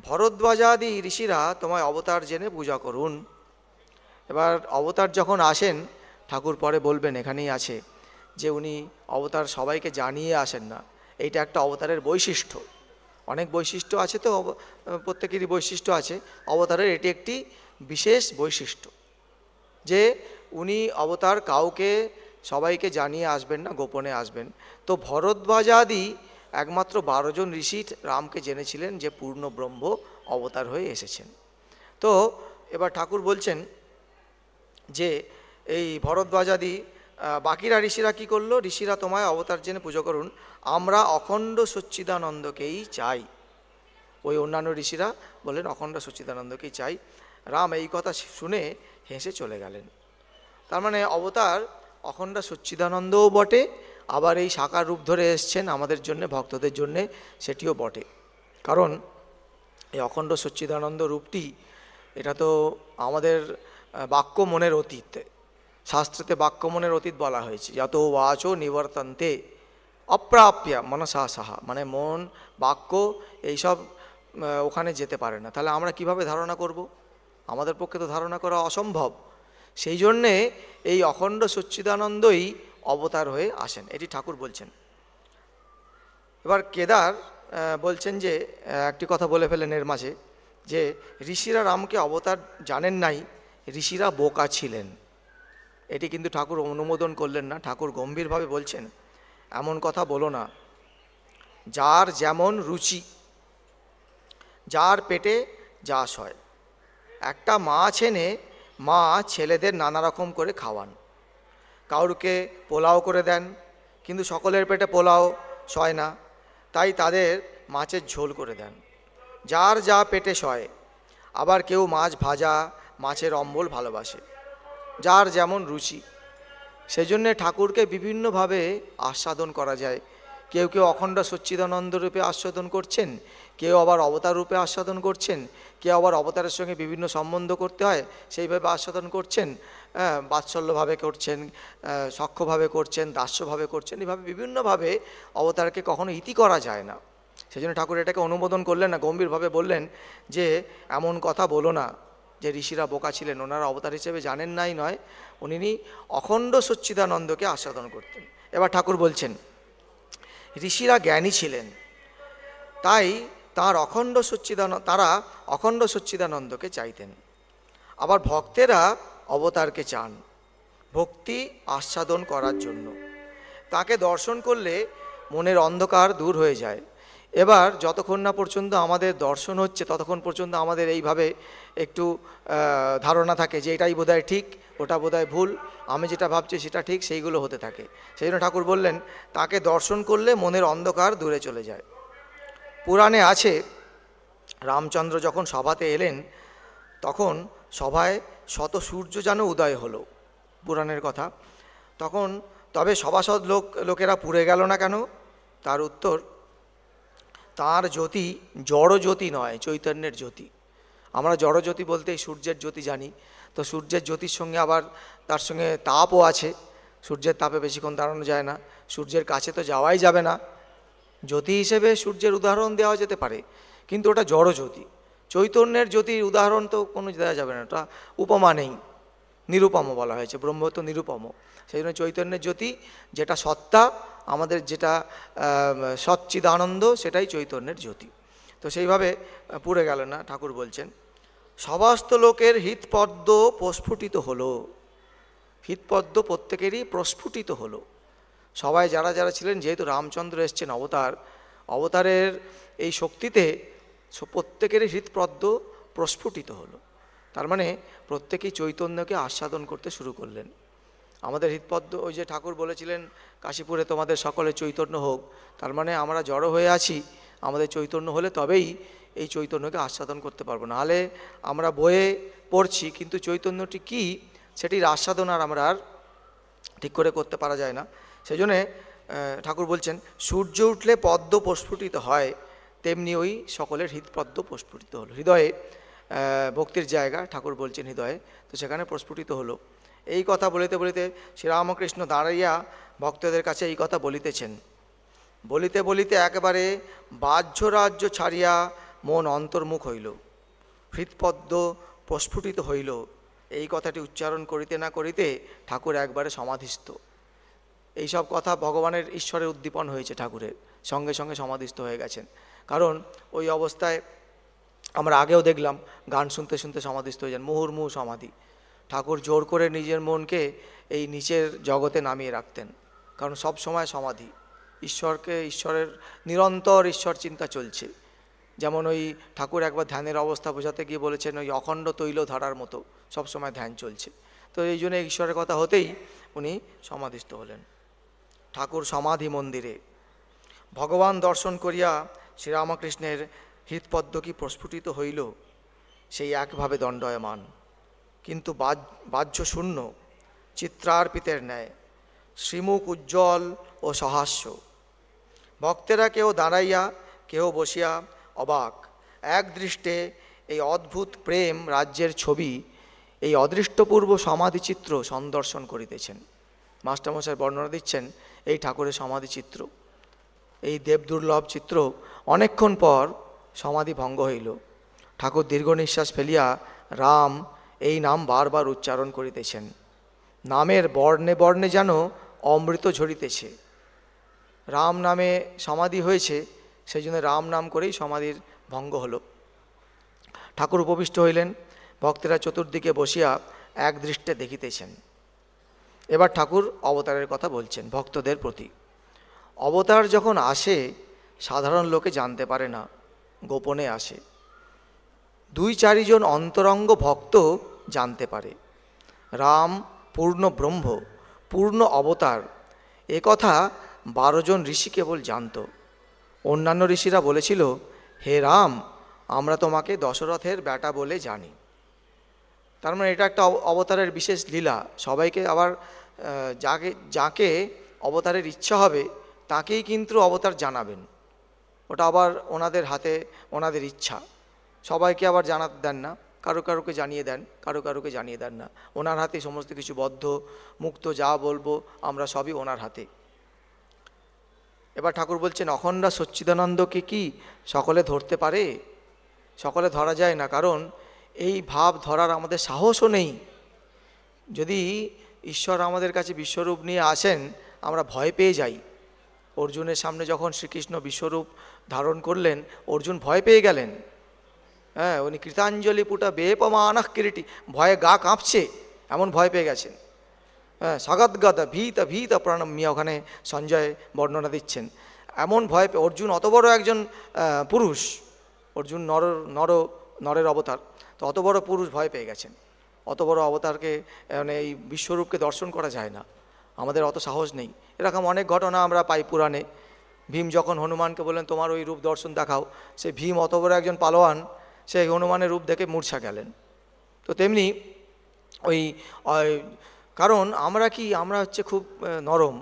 ভরদ্বাজাদি ঋষিরা তোমায় অবতার জেনে পূজা করুন। এবার অবতার যখন আসেন, ঠাকুর পরে বলবেন, এখানেই আছে, যে উনি অবতার সবাইকে জানিয়ে আসেন না। এইটা একটা অবতারের বৈশিষ্ট্য। অনেক বৈশিষ্ট্য আছে, তো প্রত্যেকেরই বৈশিষ্ট্য আছে, অবতারের এটি একটি বিশেষ বৈশিষ্ট্য, যে উনি অবতার কাউকে সবাইকে জানিয়ে আসবেন না, গোপনে আসবেন। তো ভরদ্বাজাদি একমাত্র 12 জন ঋষি রামকে জেনেছিলেন যে পূর্ণ ব্রহ্ম অবতার হয়ে এসেছেন। তো এবার ঠাকুর বলছেন যে এই ভরদ্বাজাদি বাকিরা ঋষিরা কি করলো? ঋষিরা তোমায় অবতার জেনে পুজো করুন, আমরা অখণ্ড সচ্চিদানন্দকেই চাই। ওই অন্যান্য ঋষিরা বললেন অখণ্ড সচ্চিদানন্দকেই চাই। রাম এই কথা শুনে হেসে চলে গেলেন। তার মানে অবতার অখণ্ড সচ্চিদানন্দও বটে, আবার এই সাকার রূপ ধরে এসছেন আমাদের জন্যে, ভক্তদের জন্যে, সেটিও বটে। কারণ এই অখণ্ড সচ্চিদানন্দ রূপটি, এটা তো আমাদের বাক্য মনের অতীত। শাস্ত্রেতে বাক্য মনের অতীত বলা হয়েছে, যত বাচো নিবর্তন্তে অপ্রাপ্য মনসা সাহা, মানে মন বাক্য এইসব ওখানে যেতে পারে না। তাহলে আমরা কিভাবে ধারণা করব? আমাদের পক্ষে তো ধারণা করা অসম্ভব। সেই জন্যে এই অখণ্ড সচ্চিদানন্দই অবতার হয়ে আসেন, এটি ঠাকুর বলছেন। এবার কেদার বলছেন যে একটি কথা বলে ফেলেন এর মাঝে, যে ঋষিরা রামকে অবতার জানেন নাই, ঋষিরা বোকা ছিলেন। এটি কিন্তু ঠাকুর অনুমোদন করলেন না। ঠাকুর গম্ভীরভাবে বলছেন, এমন কথা বলো না। যার যেমন রুচি, যার পেটে যা সয়। একটা মাছ এনে মা ছেলেদের নানা রকম করে খাওয়ান। কাউকে পোলাও করে দেন, কিন্তু সকলের পেটে পোলাও সয় না, তাই তাদের মাছের ঝোল করে দেন। যার যা পেটে সয়। আবার কেউ মাছ ভাজা, মাছের অম্বল ভালোবাসে, যার যেমন রুচি। সেজন্যে ঠাকুরকে বিভিন্নভাবে আস্বাদন করা যায়। কেউ কেউ অখণ্ড সচ্চিদানন্দ রূপে আস্বাদন করছেন, কেউ আবার অবতার রূপে আস্বাদন করছেন, কেউ আবার অবতারের সঙ্গে বিভিন্ন সম্বন্ধ করতে হয় সেইভাবে আস্বাদন করছেন, বাৎসল্যভাবে করছেন, সখ্যভাবে করছেন, দাস্যভাবে করছেন। এভাবে বিভিন্নভাবে অবতারকে কখনো ইতি করা যায় না। সেই জন্য ঠাকুর এটাকে অনুমোদন করলেন না, গম্ভীরভাবে বললেন যে এমন কথা বলো না যে ঋষিরা বোকা ছিলেন, ওনারা অবতার হিসেবে জানেন নাই নয়, উনি অখণ্ড সচ্চিদানন্দকে আস্বাদন করতেন। এবার ঠাকুর বলছেন, ঋষিরা জ্ঞানী ছিলেন, তাই তারা অখণ্ড সচ্চিদানন্দকে চাইতেন। আবার ভক্তেরা অবতারকে চান ভক্তি আস্বাদন করার জন্য। তাকে দর্শন করলে মনের অন্ধকার দূর হয়ে যায়। এবার যতক্ষণ না পর্যন্ত আমাদের দর্শন হচ্ছে, ততক্ষণ পর্যন্ত আমাদের এইভাবে একটু ধারণা থাকে যে এটাই বোধহয় ঠিক, ওটা বোধহয় ভুল, আমি যেটা ভাবছি সেটা ঠিক, সেইগুলো হতে থাকে। সেই জন্য ঠাকুর বললেন, তাকে দর্শন করলে মনের অন্ধকার দূরে চলে যায়। পুরাণে আছে, রামচন্দ্র যখন সভাতে এলেন, তখন সভায় শত সূর্য যেন উদয় হলো, পুরাণের কথা। তখন তবে সভাসদ লোকেরা পুড়ে গেল না কেন? তার উত্তর, তার জ্যোতি জড় জ্যোতি নয়, চৈতন্যের জ্যোতি। আমরা জড় জ্যোতি বলতে সূর্যের জ্যোতি জানি, তো সূর্যের জ্যোতির সঙ্গে আবার তার সঙ্গে তাপও আছে। সূর্যের তাপে বেশিক্ষণ দাঁড়ানো যায় না, সূর্যের কাছে তো যাওয়াই যাবে না। জ্যোতি হিসেবে সূর্যের উদাহরণ দেওয়া যেতে পারে, কিন্তু ওটা জড় জ্যোতি। চৈতন্যের জ্যোতির উদাহরণ তো কোনো দেওয়া যাবে না, ওটা উপমা নেই, নিরুপম বলা হয়েছে, ব্রহ্ম তো নিরুপম। সেই জন্য চৈতন্যের জ্যোতি, যেটা সত্তা, আমাদের যেটা সচ্চিদানন্দ, সেটাই চৈতন্যের জ্যোতি। তো সেইভাবে পুড়ে গেল না। ঠাকুর বলছেন, সমস্ত লোকের হৃৎপদ্ম প্রস্ফুটিত হলো। হৃৎপদ্ম প্রত্যেকেরই প্রস্ফুটিত হলো। সবাই যারা যারা ছিলেন, যেহেতু রামচন্দ্র এসছেন অবতারের এই শক্তিতে প্রত্যেকেরই হৃৎপদ্ম প্রস্ফুটিত হলো। তার মানে প্রত্যেকেই চৈতন্যকে আস্বাদন করতে শুরু করলেন। আমাদের হৃৎপদ্ম, ওই যে ঠাকুর বলেছিলেন, কাশীপুরে তোমাদের সকলে চৈতন্য হোক, তার মানে আমরা জড়ো হয়ে আছি, আমাদের চৈতন্য হলে তবেই এই চৈতন্যকে আস্বাদন করতে পারবো, নাহলে আমরা বয়ে পড়ছি, কিন্তু চৈতন্যটি কি সেটির আস্বাদন আমরা আর ঠিক করে করতে পারা যায় না। সেই জন্যে ঠাকুর বলছেন, সূর্য উঠলে পদ্ম প্রস্ফুটিত হয়, তেমনি ওই সকলের হৃদপদ্ম প্রস্ফুটিত হলো। হৃদয়ে ভক্তির জায়গা, ঠাকুর বলছেন হৃদয়ে, তো সেখানে প্রস্ফুটিত হলো। এই কথা বলিতে বলিতে শ্রীরামকৃষ্ণ দাঁড়াইয়া ভক্তদের কাছে এই কথা বলিতেছেন। বলিতে বলিতে একেবারে বাহ্য রাজ্য ছাড়িয়া মন অন্তর্মুখ হইল, হৃৎপদ্ম প্রস্ফুটিত হইল। এই কথাটি উচ্চারণ করিতে না করিতে ঠাকুর একবারে সমাধিস্থ। এইসব কথা ভগবানের ঈশ্বরের উদ্দীপন হয়েছে, ঠাকুরের সঙ্গে সঙ্গে সমাধিস্থ হয়ে গেছেন। কারণ ওই অবস্থায় আমরা আগেও দেখলাম, গান শুনতে শুনতে সমাধিস্থ হয়ে যান, মুহুর্মুহু সমাধি। ঠাকুর জোর করে নিজের মনকে এই নিচের জগতে নামিয়ে রাখতেন, কারণ সব সময় সমাধি। ঈশ্বরের নিরন্তর ঈশ্বর চিন্তা চলছে। যেমন ওই ঠাকুর একবার ধ্যানের অবস্থা বোঝাতে গিয়ে বলেছেন, ওই অখণ্ড তৈল ধারার মতো সবসময় ধ্যান চলছে। তো এই জন্য ঈশ্বরের কথা হতেই উনি সমাধিস্থ হলেন। ঠাকুর সমাধি মন্দিরে ভগবান দর্শন করিয়া শ্রীরামকৃষ্ণের হৃৎপদ্ম কি প্রস্ফুটিত হইল, সেই একভাবে দণ্ডায়মান, কিন্তু বাহ্য শূন্য, চিত্রার্পিতের ন্যায়, শ্রীমুখ উজ্জ্বল ও সহাস্য। ভক্তেরা কেউ দাঁড়াইয়া কেউ বসিয়া অবাক এক দৃষ্টে এই অদ্ভুত প্রেম রাজ্যের ছবি, এই অদৃষ্টপূর্ব সমাধিচিত্র সন্দর্শন করিতেছেন। মাস্টারমশাই বর্ণনা দিচ্ছেন এই ঠাকুরের সমাধিচিত্র, এই দেবদুর্লভ চিত্র। অনেকক্ষণ পর সমাধি ভঙ্গ হইল। ঠাকুর দীর্ঘ নিঃশ্বাস ফেলিয়া রাম এই নাম বারবার উচ্চারণ করিতেছেন। নামের বর্ণে বর্ণে যেন অমৃত ঝরিতেছে। রাম নামে সমাধি হয়েছে, সেই জন্য রাম নাম করেই সমাধির ভঙ্গ হল। ঠাকুর উপবিষ্ট হইলেন, ভক্তেরা চতুর্দিকে বসিয়া এক দৃষ্টে দেখিতেছেন। এবার ঠাকুর অবতারের কথা বলছেন ভক্তদের প্রতি। অবতার যখন আসে সাধারণ লোকে জানতে পারে না, গোপনে আসে। 2-4 জন অন্তরঙ্গ ভক্ত জানতে পারে। রাম পূর্ণ ব্রহ্ম, পূর্ণ অবতার, এ কথা 12 জন ঋষি কেবল জানত। অন্যান্য ঋষিরা বলেছিল, হে রাম, আমরা তোমাকে দশরথের বেটা বলে জানি। তার মানে এটা একটা অবতারের বিশেষ লীলা। সবাইকে আবার যাকে অবতারের ইচ্ছা হবে তাকেই কিন্তু অবতার জানাবেন। ওটা আবার ওনাদের হাতে, ওনাদের ইচ্ছা। সবাইকে আবার জানাতে দেন না, কারো কারোকে জানিয়ে দেন, কারো কারোকে জানিয়ে দেন না। ওনার হাতে সমস্ত কিছু বদ্ধ মুক্ত, যা বলবো আমরা সবই ওনার হাতে। এবার ঠাকুর বলছেন, অখণ্ড সচ্চিদানন্দকে কি সকলে ধরতে পারে? সকলে ধরা যায় না, কারণ এই ভাব ধরার আমাদের সাহসও নেই। যদি ঈশ্বর আমাদের কাছে বিশ্বরূপ নিয়ে আসেন, আমরা ভয় পেয়ে যাই। অর্জুনের সামনে যখন শ্রীকৃষ্ণ বিশ্বরূপ ধারণ করলেন, অর্জুন ভয় পেয়ে গেলেন। হ্যাঁ, উনি কৃতাঞ্জলি পুটা বেপমানঃ কিরীটি, ভয়ে গা কাঁপছে, এমন ভয় পেয়ে গেছেন। হ্যাঁ, সগদ্গদ ভীত ভীত প্রণম্য, ওখানে সঞ্জয় বর্ণনা দিচ্ছেন। এমন ভয় পেয়ে, অর্জুন অত বড় একজন পুরুষ, অর্জুন নরের অবতার, তো অত বড় পুরুষ ভয় পেয়ে গেছেন। অত বড় অবতারকে, মানে এই বিশ্বরূপকে দর্শন করা যায় না, আমাদের অত সাহস নেই। এরকম অনেক ঘটনা আমরা পাই পুরাণে। ভীম যখন হনুমানকে বললেন তোমার ওই রূপ দর্শন দেখাও, সে ভীম অত বড় একজন পালোয়ান, সেই হনুমানের রূপ দেখে মূর্ছা গেলেন। তো তেমনি ওই কারণ আমরা হচ্ছে খুব নরম,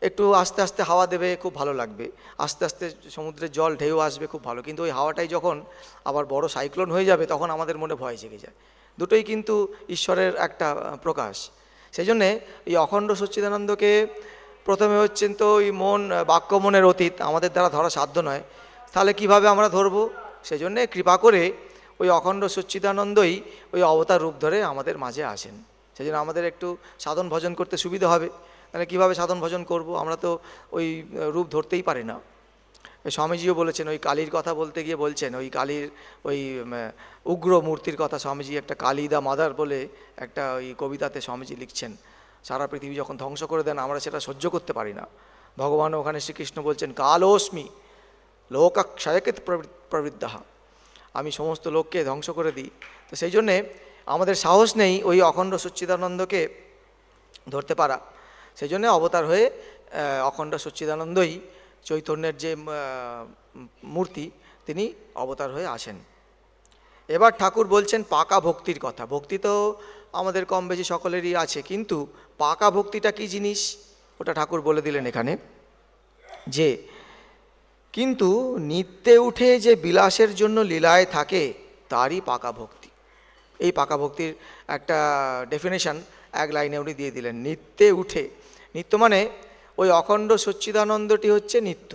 একটু আস্তে আস্তে হাওয়া দেবে খুব ভালো লাগবে, আস্তে আস্তে সমুদ্রের জল ঢেউ আসবে খুব ভালো, কিন্তু ওই হাওয়াটাই যখন আবার বড় সাইক্লোন হয়ে যাবে তখন আমাদের মনে ভয় জেগে যায়। দুটোই কিন্তু ঈশ্বরের একটা প্রকাশ। সেই জন্যে এই অখণ্ড সচ্চিদানন্দকে প্রথমে হচ্ছেন তো ওই মন, বাক্য মনের অতীত, আমাদের দ্বারা ধরা সাধ্য নয়। তাহলে কিভাবে আমরা ধরবো? সেই জন্যে কৃপা করে ওই অখণ্ড সচ্চিদানন্দই ওই অবতার রূপ ধরে আমাদের মাঝে আসেন। সেই জন্য আমাদের একটু সাধন ভজন করতে সুবিধা হবে। তাহলে কীভাবে সাধন ভজন করব? আমরা তো ওই রূপ ধরতেই পারি না। স্বামীজিও বলেছেন, ওই কালীর কথা বলতে গিয়ে বলছেন, ওই কালীর ওই উগ্র মূর্তির কথা স্বামীজি একটা কালী দা মাদার বলে একটা ওই কবিতাতে স্বামীজি লিখছেন। সারা পৃথিবী যখন ধ্বংস করে দেন আমরা সেটা সহ্য করতে পারি না। ভগবান ওখানে শ্রীকৃষ্ণ বলছেন, কালোস্মি লোকক্ষয়কৃত প্রবৃদ্ধাহা, আমি সমস্ত লোককে ধ্বংস করে দিই। তো সেই জন্যে আমাদের সাহস নেই ওই অখণ্ড সচ্চিদানন্দকে ধরতে পারা। সেই জন্যে অবতার হয়ে অখণ্ড সচ্চিদানন্দই চৈতন্যের যে মূর্তি, তিনি অবতার হয়ে আসেন। এবার ঠাকুর বলছেন পাকা ভক্তির কথা। ভক্তি তো আমাদের কম বেশি সকলেরই আছে, কিন্তু পাকা ভক্তিটা কি জিনিস ওটা ঠাকুর বলে দিলেন এখানে, যে কিন্তু নিত্যে উঠে যে বিলাসের জন্য লীলায় থাকে তারই পাকা ভক্তি। এই পাকা ভক্তির একটা ডেফিনেশন এক লাইনে উনি দিয়ে দিলেন, নিত্যে উঠে। নিত্য মানে ওই অখণ্ড সচ্চিদানন্দটি হচ্ছে নিত্য।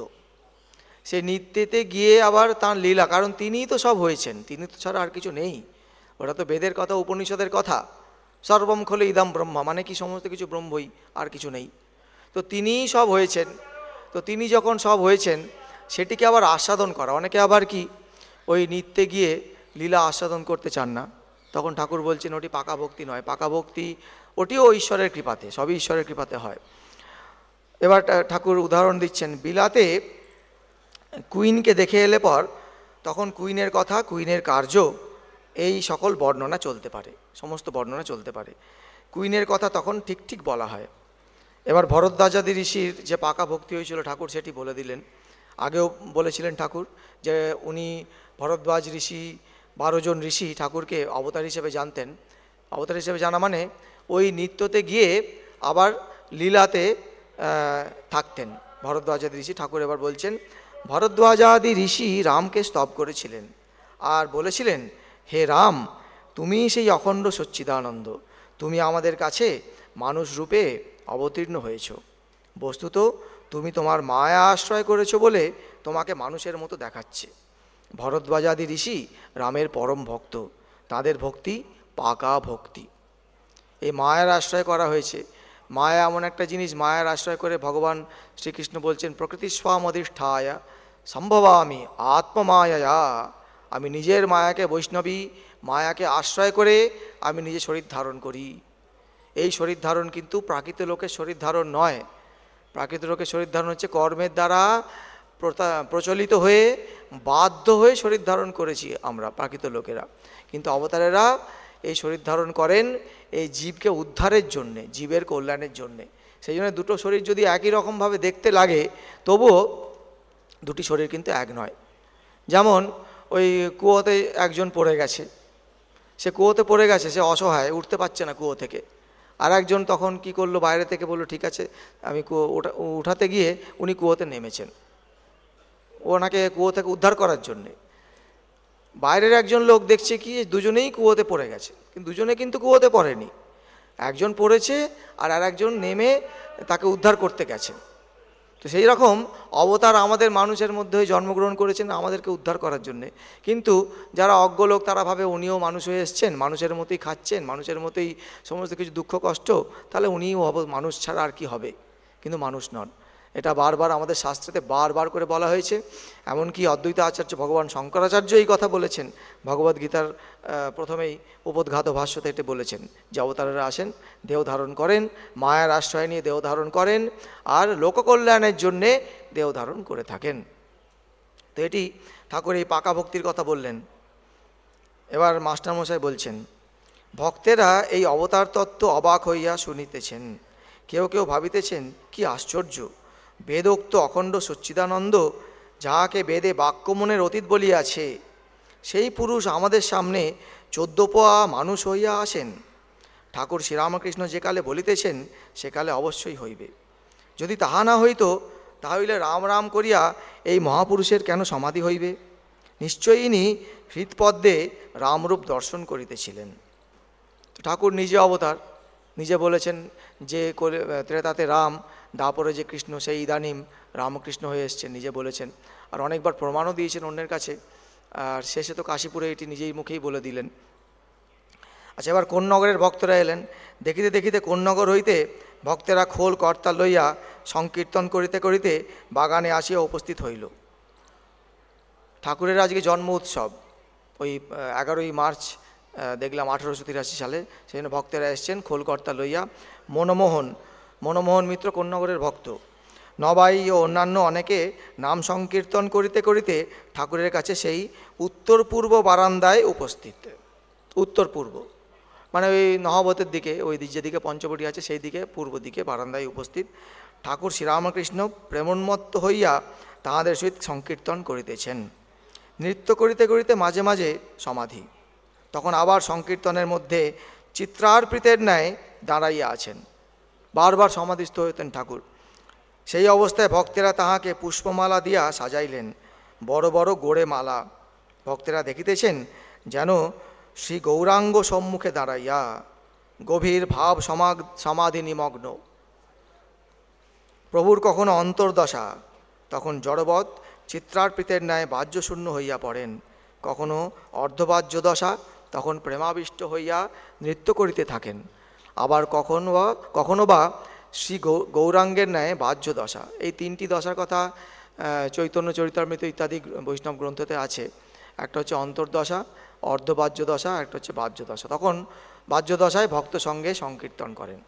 সে নিত্যেতে গিয়ে আবার তাঁর লীলা, কারণ তিনিই তো সব হয়েছেন, তিনি তো ছাড়া আর কিছু নেই। ওটা তো বেদের কথা, উপনিষদের কথা। সর্বম খলে ইদম ব্রহ্মা, মানে কি সমস্ত কিছু ব্রহ্মই, আর কিছু নেই। তো তিনিই সব হয়েছেন। তো তিনি যখন সব হয়েছেন সেটিকে আবার আস্বাদন করা, অনেকে আবার কি ওই নিত্যে গিয়ে লীলা আস্বাদন করতে চান না, তখন ঠাকুর বলছেন ওটি পাকা ভক্তি নয়। পাকা ভক্তি ওটিও ঈশ্বরের কৃপাতে, সবই ঈশ্বরের কৃপাতে হয়। এবার ঠাকুর উদাহরণ দিচ্ছেন, বিলাতে কুইনকে দেখে এলে পর তখন কুইনের কথা, কুইনের কার্য, এই সকল বর্ণনা চলতে পারে, সমস্ত বর্ণনা চলতে পারে। কুইনের কথা তখন ঠিক ঠিক বলা হয়। এবার ভরদ্বাজাদি ঋষির যে পাকা ভক্তি হয়েছিল ঠাকুর সেটি বলে দিলেন। আগেও বলেছিলেন ঠাকুর যে উনি ভরদ্বাজ ঋষি, 12 জন ঋষি ঠাকুরকে অবতার হিসেবে জানতেন। অবতার হিসেবে জানা মানে ওই নিত্যতে গিয়ে আবার লীলাতে থাকতেন ভরদ্বাজাদি ঋষি। ঠাকুর এবার বলছেন, ভরদ্বাজাদি ঋষি রামকে স্তব করেছিলেন আর বলেছিলেন, হে রাম, তুমি সেই অখণ্ড সচ্চিদানন্দ, তুমি আমাদের কাছে মানুষ রূপে অবতীর্ণ হয়েছ। বস্তুত তুমি তোমার মায়া আশ্রয় করেছো বলে তোমাকে মানুষের মতো দেখাচ্ছে। ভরদ্বাজাদি ঋষি রামের পরম ভক্ত, তাদের ভক্তি পাকা ভক্তি। এই মায়ার আশ্রয় করা হয়েছে। মায়া এমন একটা জিনিস, মায়ার আশ্রয় করে ভগবান শ্রীকৃষ্ণ বলছেন, প্রকৃতি স্বামধিষ্ঠায়া সম্ভবামি আত্মমায়া। আমি নিজের মায়াকে, বৈষ্ণবী মায়াকে আশ্রয় করে আমি নিজে শরীর ধারণ করি। এই শরীর ধারণ কিন্তু প্রাকৃত লোকের শরীর ধারণ নয়। প্রাকৃত লোকের শরীর ধারণ হচ্ছে কর্মের দ্বারা প্রচলিত হয়ে, বাধ্য হয়ে শরীর ধারণ করেছি আমরা প্রাকৃত লোকেরা। কিন্তু অবতারেরা এই শরীর ধারণ করেন এই জীবকে উদ্ধারের জন্যে, জীবের কল্যাণের জন্যে। সেই জন্য দুটো শরীর যদি একই রকমভাবে দেখতে লাগে, তবুও দুটি শরীর কিন্তু এক নয়। যেমন ওই কুয়োতে একজন পড়ে গেছে, সে কুয়োতে পড়ে গেছে, সে অসহায়, উঠতে পারছে না কুয়ো থেকে। আর একজন তখন কি করলো, বাইরে থেকে বললো ঠিক আছে আমি উঠাতে গিয়ে উনি কুয়োতে নেমেছেন ওনাকে কুয়ো থেকে উদ্ধার করার জন্যে। বাইরের একজন লোক দেখছে কি দুজনেই কুয়োতে পড়ে গেছে, কিন্তু দুজনে কিন্তু কুয়োতে পড়েনি। একজন পড়েছে আর একজন নেমে তাকে উদ্ধার করতে গেছেন। তো সেই রকম অবতার আমাদের মানুষের মধ্যে জন্মগ্রহণ করেছেন আমাদেরকে উদ্ধার করার জন্যে। কিন্তু যারা অজ্ঞ লোক তারা ভাবে উনিও মানুষ হয়ে এসছেন, মানুষের মতোই খাচ্ছেন, মানুষের মতোই সমস্ত কিছু দুঃখ কষ্ট, তাহলে উনিও মানুষ ছাড়া আর কি হবে। কিন্তু মানুষ নন। এটা বারবার আমাদের শাস্ত্রেতে বারবার করে বলা হয়েছে। এমনকি অদ্বৈত আচার্য ভগবান শঙ্করাচার্য এই কথা বলেছেন, ভগবদ্গীতার প্রথমেই উপোদ্ঘাত ভাষ্যতে এটা বলেছেন যে অবতারেরা আসেন, দেহ ধারণ করেন, মায়ার আশ্রয় নিয়ে দেহ ধারণ করেন, আর লোককল্যাণের জন্যে দেহ ধারণ করে থাকেন। তো এটি ঠাকুর এই পাকা ভক্তির কথা বললেন। এবার মাস্টারমশাই বলছেন, ভক্তেরা এই অবতার তত্ত্ব অবাক হইয়া শুনিতেছেন। কেউ কেউ ভাবিতেছেন কি আশ্চর্য, বেদোক্ত অখণ্ড সচ্চিদানন্দ, যাহাকে বেদে বাক্যমনের অতীত বলিয়াছে, সেই পুরুষ আমাদের সামনে 14 পোয়া মানুষ হইয়া আসেন। ঠাকুর শ্রীরামকৃষ্ণ যে কালে বলিতেছেন সে কালে অবশ্যই হইবে। যদি তাহা না হইত তাহলে রাম রাম করিয়া এই মহাপুরুষের কেন সমাধি হইবে? নিশ্চয়ই ইনি হৃৎপদ্মে রামরূপ দর্শন করিতেছিলেন। তো ঠাকুর নিজে অবতার, নিজে বলেছেন যে ত্রেতাতে রাম, দাপরে যে কৃষ্ণ, সেই ইদানিম রামকৃষ্ণ হয়ে এসছেন, নিজে বলেছেন। আর অনেকবার প্রমাণও দিয়েছেন অন্যের কাছে। আর শেষে তো কাশীপুরে এটি নিজেই মুখেই বলে দিলেন। আচ্ছা, এবার কোন নগরের ভক্তরা এলেন। দেখিতে দেখিতে কোন নগর হইতে ভক্তেরা খোল কর্তা লইয়া সংকীর্তন করিতে করিতে বাগানে আসিয়া উপস্থিত হইল। ঠাকুরের আজকে জন্ম উৎসব, ওই 11ই মার্চ দেখলাম 1883 সালে। সেই জন্য ভক্তেরা এসছেন খোলকর্তা লইয়া। মনমোহন মিত্র কোন্নগরের ভক্ত, নবাই ও অন্যান্য অনেকে নাম সংকীর্তন করিতে করিতে ঠাকুরের কাছে সেই উত্তর পূর্ব বারান্দায় উপস্থিত। উত্তর পূর্ব মানে ওই নহবতের দিকে, ওই যেদিকে পঞ্চবটি আছে সেই দিকে পূর্ব দিকে বারান্দায় উপস্থিত। ঠাকুর শ্রীরামকৃষ্ণ প্রেমোন্মত্ত হইয়া তাহাদের সহিত সংকীর্তন করিতেছেন। নৃত্য করিতে করিতে মাঝে মাঝে সমাধি। তখন আবার সংকীর্তনের মধ্যে চিত্রার্পিতের ন্যায় দাঁড়াইয়া আছেন। বারবার সমাধিস্থ হইতেন ঠাকুর। সেই অবস্থায় ভক্তেরা তাহাকে পুষ্পমালা দিয়া সাজাইলেন, বড় বড় গোড়ে মালা। ভক্তেরা দেখিতেছেন যেন শ্রী গৌরাঙ্গ সম্মুখে দাঁড়াইয়া গভীর ভাব সমাধি নিমগ্ন। প্রভুর কখনো অন্তর্দশা, তখন জড়বৎ চিত্রার্পিতের ন্যায় বাহ্যশূন্য হইয়া পড়েন, কখনো অর্ধবাহ্য দশা, তখন প্রেমাবিষ্ট হইয়া নৃত্য করিতে থাকেন। আবার কখনো বা শ্রী গৌরাঙ্গের ন্যায় বাহ্য দশা। এই তিনটি দশার কথা চৈতন্য চরিতামৃত ইত্যাদি বৈষ্ণব গ্রন্থতে আছে। একটা হচ্ছে অন্তর্দশা, অর্ধবাহ্য দশা, একটা হচ্ছে বাহ্য দশা। তখন বাহ্য দশায় ভক্ত সঙ্গে সংকীর্তন করেন।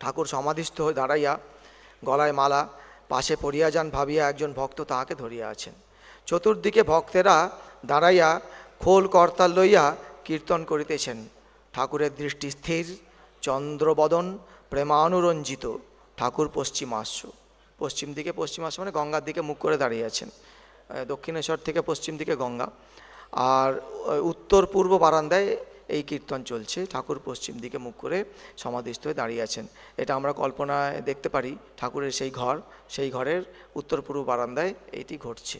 ঠাকুর সমাধিস্থ হয়ে দাঁড়াইয়া গলায় মালা, পাশে পড়িয়া যান ভাবিয়া একজন ভক্ত তাহাকে ধরিয়া আছেন। চতুর্দিকে ভক্তেরা দাঁড়াইয়া খোল করতাল লইয়া কীর্তন করিতেছেন। ঠাকুরের দৃষ্টি স্থির, চন্দ্রবদন, প্রেমানুরঞ্জিত। ঠাকুর পশ্চিমাস্য, পশ্চিম পশ্চিমাস্য মানে গঙ্গার দিকে মুখ করে দাঁড়িয়ে আছেন। দক্ষিণেশ্বর থেকে পশ্চিম দিকে গঙ্গা, আর উত্তর পূর্ব বারান্দায় এই কীর্তন চলছে। ঠাকুর পশ্চিম দিকে মুখ করে সমাধিস্থ হয়ে দাঁড়িয়ে আছেন। এটা আমরা কল্পনায় দেখতে পারি। ঠাকুরের সেই ঘরের উত্তর পূর্ব বারান্দায় এইটি ঘটছে।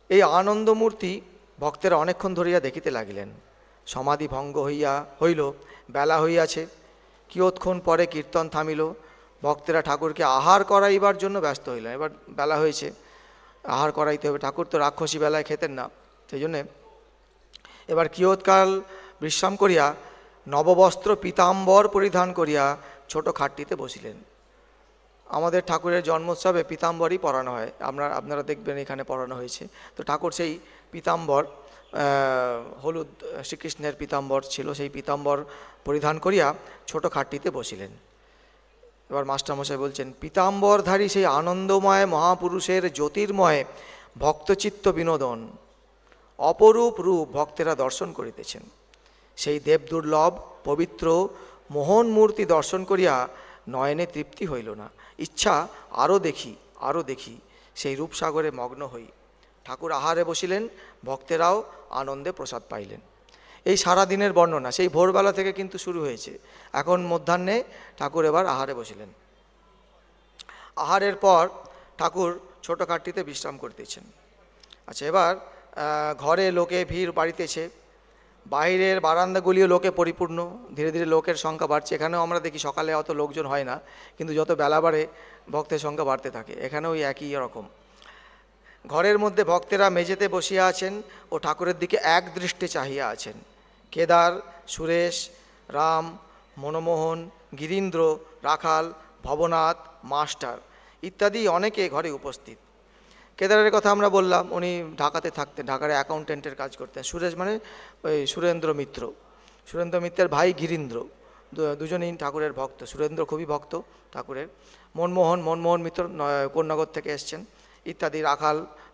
এই আনন্দমূর্তি ভক্তেরা অনেকক্ষণ ধরিয়া দেখিতে লাগিলেন। সমাধি ভঙ্গ হইল, বেলা হইয়াছে। কিয়ৎক্ষণ পরে কীর্তন থামিল। ভক্তেরা ঠাকুরকে আহার করাইবার জন্য ব্যস্ত হইলেন। এবার বেলা হয়েছে, আহার করাইতে হবে। ঠাকুর তো রাক্ষসী বেলায় খেতেন না, সেই জন্যে এবার কিয়ৎকাল বিশ্রাম করিয়া নববস্ত্র পীতাম্বর পরিধান করিয়া ছোট খাটটিতে বসিলেন। আমাদের ঠাকুরের জন্মোৎসবে পীতাম্বরই পরানো হয়, আপনারা দেখবেন এখানে পরানো হয়েছে। তো ঠাকুর সেই পীতাম্বর, হলুদ শ্রীকৃষ্ণের পীতাম্বর ছিল, সেই পীতাম্বর পরিধান করিয়া ছোট খাটটিতে বসিলেন। এবার মাস্টারমশাই বলছেন, পীতাম্বরধারী সেই আনন্দময় মহাপুরুষের জ্যোতির্ময় ভক্তচিত্ত বিনোদন, অপরূপ রূপ ভক্তেরা দর্শন করিতেছেন। সেই দেবদুর্লভ পবিত্র মোহন মূর্তি দর্শন করিয়া নয়নে তৃপ্তি হইল না। ইচ্ছা আরও দেখি, সেই রূপসাগরে মগ্ন হই। ঠাকুর আহারে বসিলেন, ভক্তেরাও আনন্দে প্রসাদ পাইলেন। এই সারা দিনের বর্ণনা সেই ভোরবেলা থেকে কিন্তু শুরু হয়েছে। এখন মধ্যাহ্নে ঠাকুর এবার আহারে বসিলেন। আহারের পর ঠাকুর ছোটো খাটটিতে বিশ্রাম করতেছেন। আচ্ছা, এবার ঘরে লোকে ভিড় বাড়িতেছে, বাইরের বারান্দাগুলিও লোকে পরিপূর্ণ। ধীরে ধীরে লোকের সংখ্যা বাড়ছে। এখানেও আমরা দেখি সকালে অত লোকজন হয় না, কিন্তু যত বেলা বাড়ে ভক্তের সংখ্যা বাড়তে থাকে। এখানেও একই রকম। ঘরের মধ্যে ভক্তেরা মেঝেতে বসিয়া আছেন ও ঠাকুরের দিকে এক দৃষ্টে চাহিয়া আছেন। কেদার, সুরেশ, রাম, মনমোহন, গিরীন্দ্র, রাখাল, ভবনাথ, মাস্টার ইত্যাদি অনেকে ঘরে উপস্থিত। কেদারের কথা আমরা বললাম, উনি ঢাকাতে থাকতেন, ঢাকার অ্যাকাউন্টেন্টের কাজ করতেন। সুরেশ মানে ওই সুরেন্দ্র মিত্রের ভাই গিরীন্দ্র, দুজনেই ঠাকুরের ভক্ত। সুরেন্দ্র খুবই ভক্ত ঠাকুরের। মনমোহন মিত্র কোন্নগর থেকে এসছেন ইত্যাদি।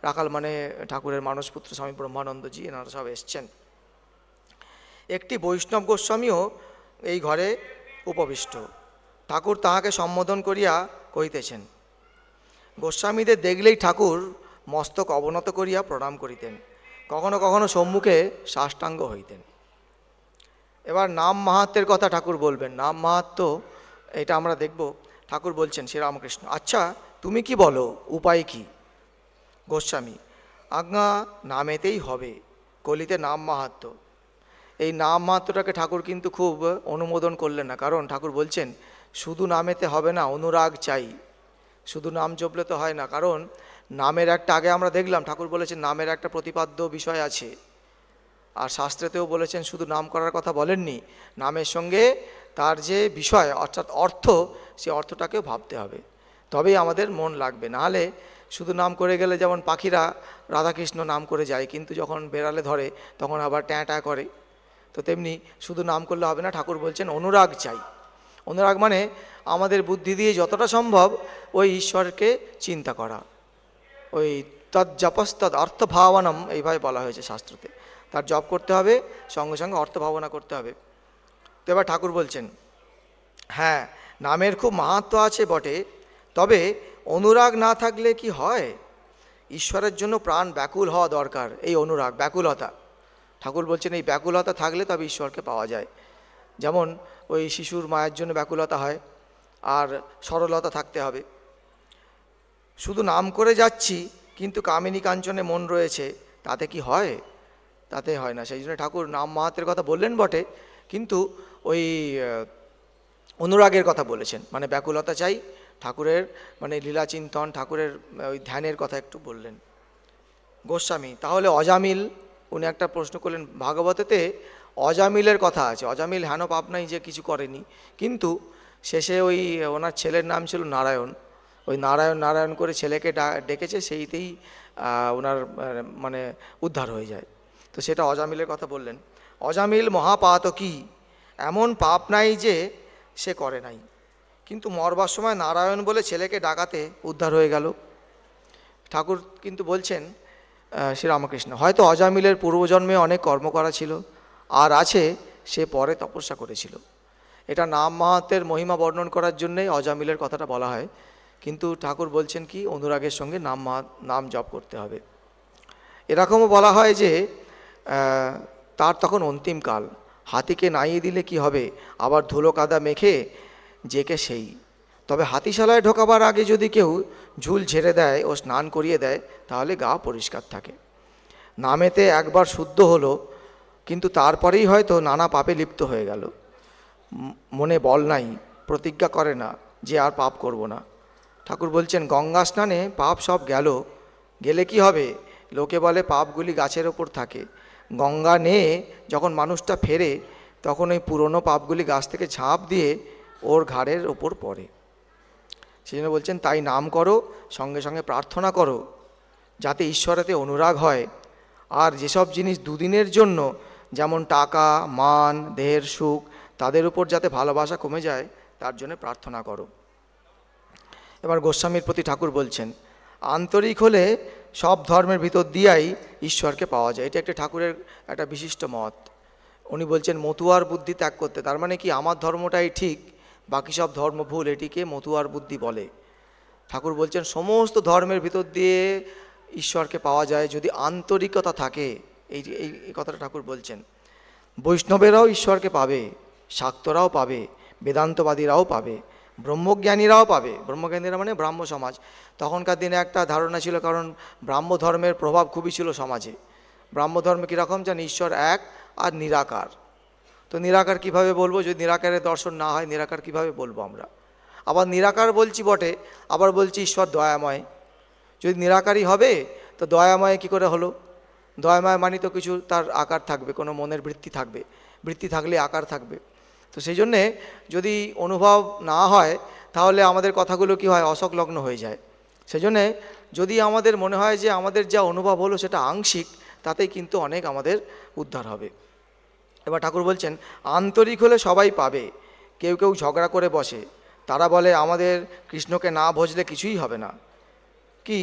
রাখাল মানে ঠাকুরের মানসপুত্র স্বামী ব্রহ্মানন্দজি, এনারা সব এসছেন। একটি বৈষ্ণব গোস্বামীও এই ঘরে উপবিষ্ট। ঠাকুর তাহাকে সম্বোধন করিয়া কহিতেছেন। গোস্বামীদের দেখলেই ঠাকুর মস্তক অবনত করিয়া প্রণাম করিতেন, কখনো কখনো সম্মুখে সাষ্টাঙ্গ হইতেন। এবার নাম মাহাত্ম্যের কথা ঠাকুর বলবেন। নাম মাহাত্ম্য এটা আমরা দেখব। ঠাকুর বলছেন, শ্রীরামকৃষ্ণ, আচ্ছা তুমি কি বলো, উপায় কি? গোস্বামী, আজ্ঞা নামেতেই হবে, কলিতে নাম মাহাত্ম্য। এই নাম মাহাত্ম্যটাকে ঠাকুর কিন্তু খুব অনুমোদন করলেন না, কারণ ঠাকুর বলছেন শুধু নামেতে হবে না, অনুরাগ চাই। শুধু নাম জপলে তো হয় না, কারণ নামের একটা, আগে আমরা দেখলাম ঠাকুর বলেছেন নামের একটা প্রতিপাদ্য বিষয় আছে। আর শাস্ত্রেতেও বলেছেন, শুধু নাম করার কথা বলেননি, নামের সঙ্গে তার যে বিষয় অর্থাৎ অর্থ, সে অর্থটাকেও ভাবতে হবে, তবেই আমাদের মন লাগবে। নাহলে শুধু নাম করে গেলে, যেমন পাখিরা রাধাকৃষ্ণ নাম করে যায়, কিন্তু যখন বেড়ালে ধরে তখন আবার ট্যাঁ ট্যাঁ করে, তো তেমনি শুধু নাম করলে হবে না। ঠাকুর বলছেন অনুরাগ চাই। অনুরাগ মানে আমাদের বুদ্ধি দিয়ে যতটা সম্ভব ওই ঈশ্বরকে চিন্তা করা, ওই তজ্জপস্তদ অর্থভাবনম এইভাবে বলা হয়েছে শাস্ত্রতে। তার জপ করতে হবে, সঙ্গে সঙ্গে অর্থ ভাবনা করতে হবে। তো এবার ঠাকুর বলছেন, হ্যাঁ নামের খুব মাহাত্ম্য আছে বটে, তবে অনুরাগ না থাকলে কি হয়? ঈশ্বরের জন্য প্রাণ ব্যাকুল হওয়া দরকার, এই অনুরাগ, ব্যাকুলতা। ঠাকুর বলছেন এই ব্যাকুলতা থাকলে তবে ঈশ্বরকে পাওয়া যায়। যেমন ওই শিশুর মায়ের জন্য ব্যাকুলতা হয়, আর সরলতা থাকতে হবে। শুধু নাম করে যাচ্ছি কিন্তু কামিনী কাঞ্চনে মন রয়েছে, তাতে কি হয়? তাতে হয় না। সেই জন্য ঠাকুর নাম মাহাত্ম্যের কথা বললেন বটে, কিন্তু ওই অনুরাগের কথা বলেছেন, মানে ব্যাকুলতা চাই ঠাকুরের, মানে লীলা চিন্তন, ঠাকুরের ওই ধ্যানের কথা একটু বললেন। গোস্বামী তাহলে অজামিল, উনি একটা প্রশ্ন করলেন, ভাগবতেতে অজামিলের কথা আছে, অজামিল হেন পাপ নাই যে কিছু করেনি, কিন্তু শেষে ওই ওনার ছেলের নাম ছিল নারায়ণ, ওই নারায়ণ নারায়ণ করে ছেলেকে ডেকেছে, সেইতেই ওনার মানে উদ্ধার হয়ে যায়। তো সেটা অজামিলের কথা বললেন। অজামিল মহাপাতকী, এমন পাপ নাই যে সে করে নাই, কিন্তু মরবার সময় নারায়ণ বলে ছেলেকে ডাকাতে উদ্ধার হয়ে গেল। ঠাকুর কিন্তু বলছেন শ্রীরামকৃষ্ণ, হয়তো অজামিলের পূর্বজন্মে অনেক কর্ম করা ছিল, আর আছে সে পরে তপস্যা করেছিল। এটা নাম মাহাত্ম্যের মহিমা বর্ণন করার জন্যেই অজামিলের কথাটা বলা হয়, কিন্তু ঠাকুর বলছেন কি অনুরাগের সঙ্গে নাম জপ করতে হবে। এরকমও বলা হয় যে তার তখন অন্তিমকাল, হাতিকে নাইয়ে দিলে কি হবে, আবার ধুলো কাদা মেখে যেকে সেই। তবে হাতিশালায় ঢোকাবার আগে যদি কেউ ঝুল ঝেড়ে দেয় ও স্নান করিয়ে দেয়, তাহলে গা পরিষ্কার থাকে। নামেতে একবার শুদ্ধ হলো, কিন্তু তারপরেই হয়তো নানা পাপে লিপ্ত হয়ে গেল। মনে বল নাই, প্রতিজ্ঞা করে না যে আর পাপ করব না। ঠাকুর বলছেন গঙ্গা স্নানে পাপ সব গেলে কি হবে, লোকে বলে পাপগুলি গাছের ওপর থাকে। গঙ্গা নিয়ে যখন মানুষটা ফেরে, তখন ওই পুরনো পাপগুলি গাছ থেকে ঝাঁপ দিয়ে ওর ঘাড়ের ওপর পড়ে। সেই জন্য বলছেন তাই নাম করো, সঙ্গে সঙ্গে প্রার্থনা করো, যাতে ঈশ্বরেতে অনুরাগ হয়। আর যেসব জিনিস দুদিনের জন্য, যেমন টাকা, মান, দেহের সুখ, তাদের উপর যাতে ভালোবাসা কমে যায়, তার জন্য প্রার্থনা করো। এবার গোস্বামীর প্রতি ঠাকুর বলছেন, আন্তরিক হলে সব ধর্মের ভিতর দিয়াই ঈশ্বরকে পাওয়া যায়। এটা একটা ঠাকুরের একটা বিশিষ্ট মত। উনি বলছেন মতুয়ার বুদ্ধি ত্যাগ করতে, তার মানে কি আমার ধর্মটাই ঠিক, বাকি সব ধর্ম ভুল, এটিকে মতুয়ার বুদ্ধি বলে। ঠাকুর বলছেন সমস্ত ধর্মের ভিতর দিয়ে ঈশ্বরকে পাওয়া যায় যদি আন্তরিকতা থাকে। এই কথাটা ঠাকুর বলছেন। বৈষ্ণবেরাও ঈশ্বরকে পাবে, শাক্তরাও পাবে, বেদান্তবাদীরাও পাবে, ব্রহ্মজ্ঞানীরাও পাবে। ব্রহ্মজ্ঞানীরা মানে ব্রাহ্ম সমাজ। তখনকার দিনে একটা ধারণা ছিল, কারণ ব্রাহ্ম ধর্মের প্রভাব খুবই ছিল সমাজে। ব্রাহ্ম ধর্মে কীরকম জানি, ঈশ্বর এক আর নিরাকার। তো নিরাকার কিভাবে বলবো, যদি নিরাকারের দর্শন না হয় নিরাকার কিভাবে বলবো আমরা? আবার নিরাকার বলছি বটে, আবার বলছি ঈশ্বর দয়াময়। যদি নিরাকারই হবে তো দয়াময় কি করে হলো? দয়াময় মানে তো কিছু তার আকার থাকবে, কোনো মনের বৃত্তি থাকবে, বৃত্তি থাকলে আকার থাকবে। তো সেই জন্যে যদি অনুভব না হয় তাহলে আমাদের কথাগুলো কি হয়, অসংলগ্ন হয়ে যায়। সেই জন্যে যদি আমাদের মনে হয় যে আমাদের যা অনুভব হলো সেটা আংশিক, তাতেই কিন্তু অনেক আমাদের উদ্ধার হবে। এবার ঠাকুর বলছেন আন্তরিক হলে সবাই পাবে। কেউ কেউ ঝগড়া করে বসে, তারা বলে আমাদের কৃষ্ণকে না ভজলে কিছুই হবে না, কি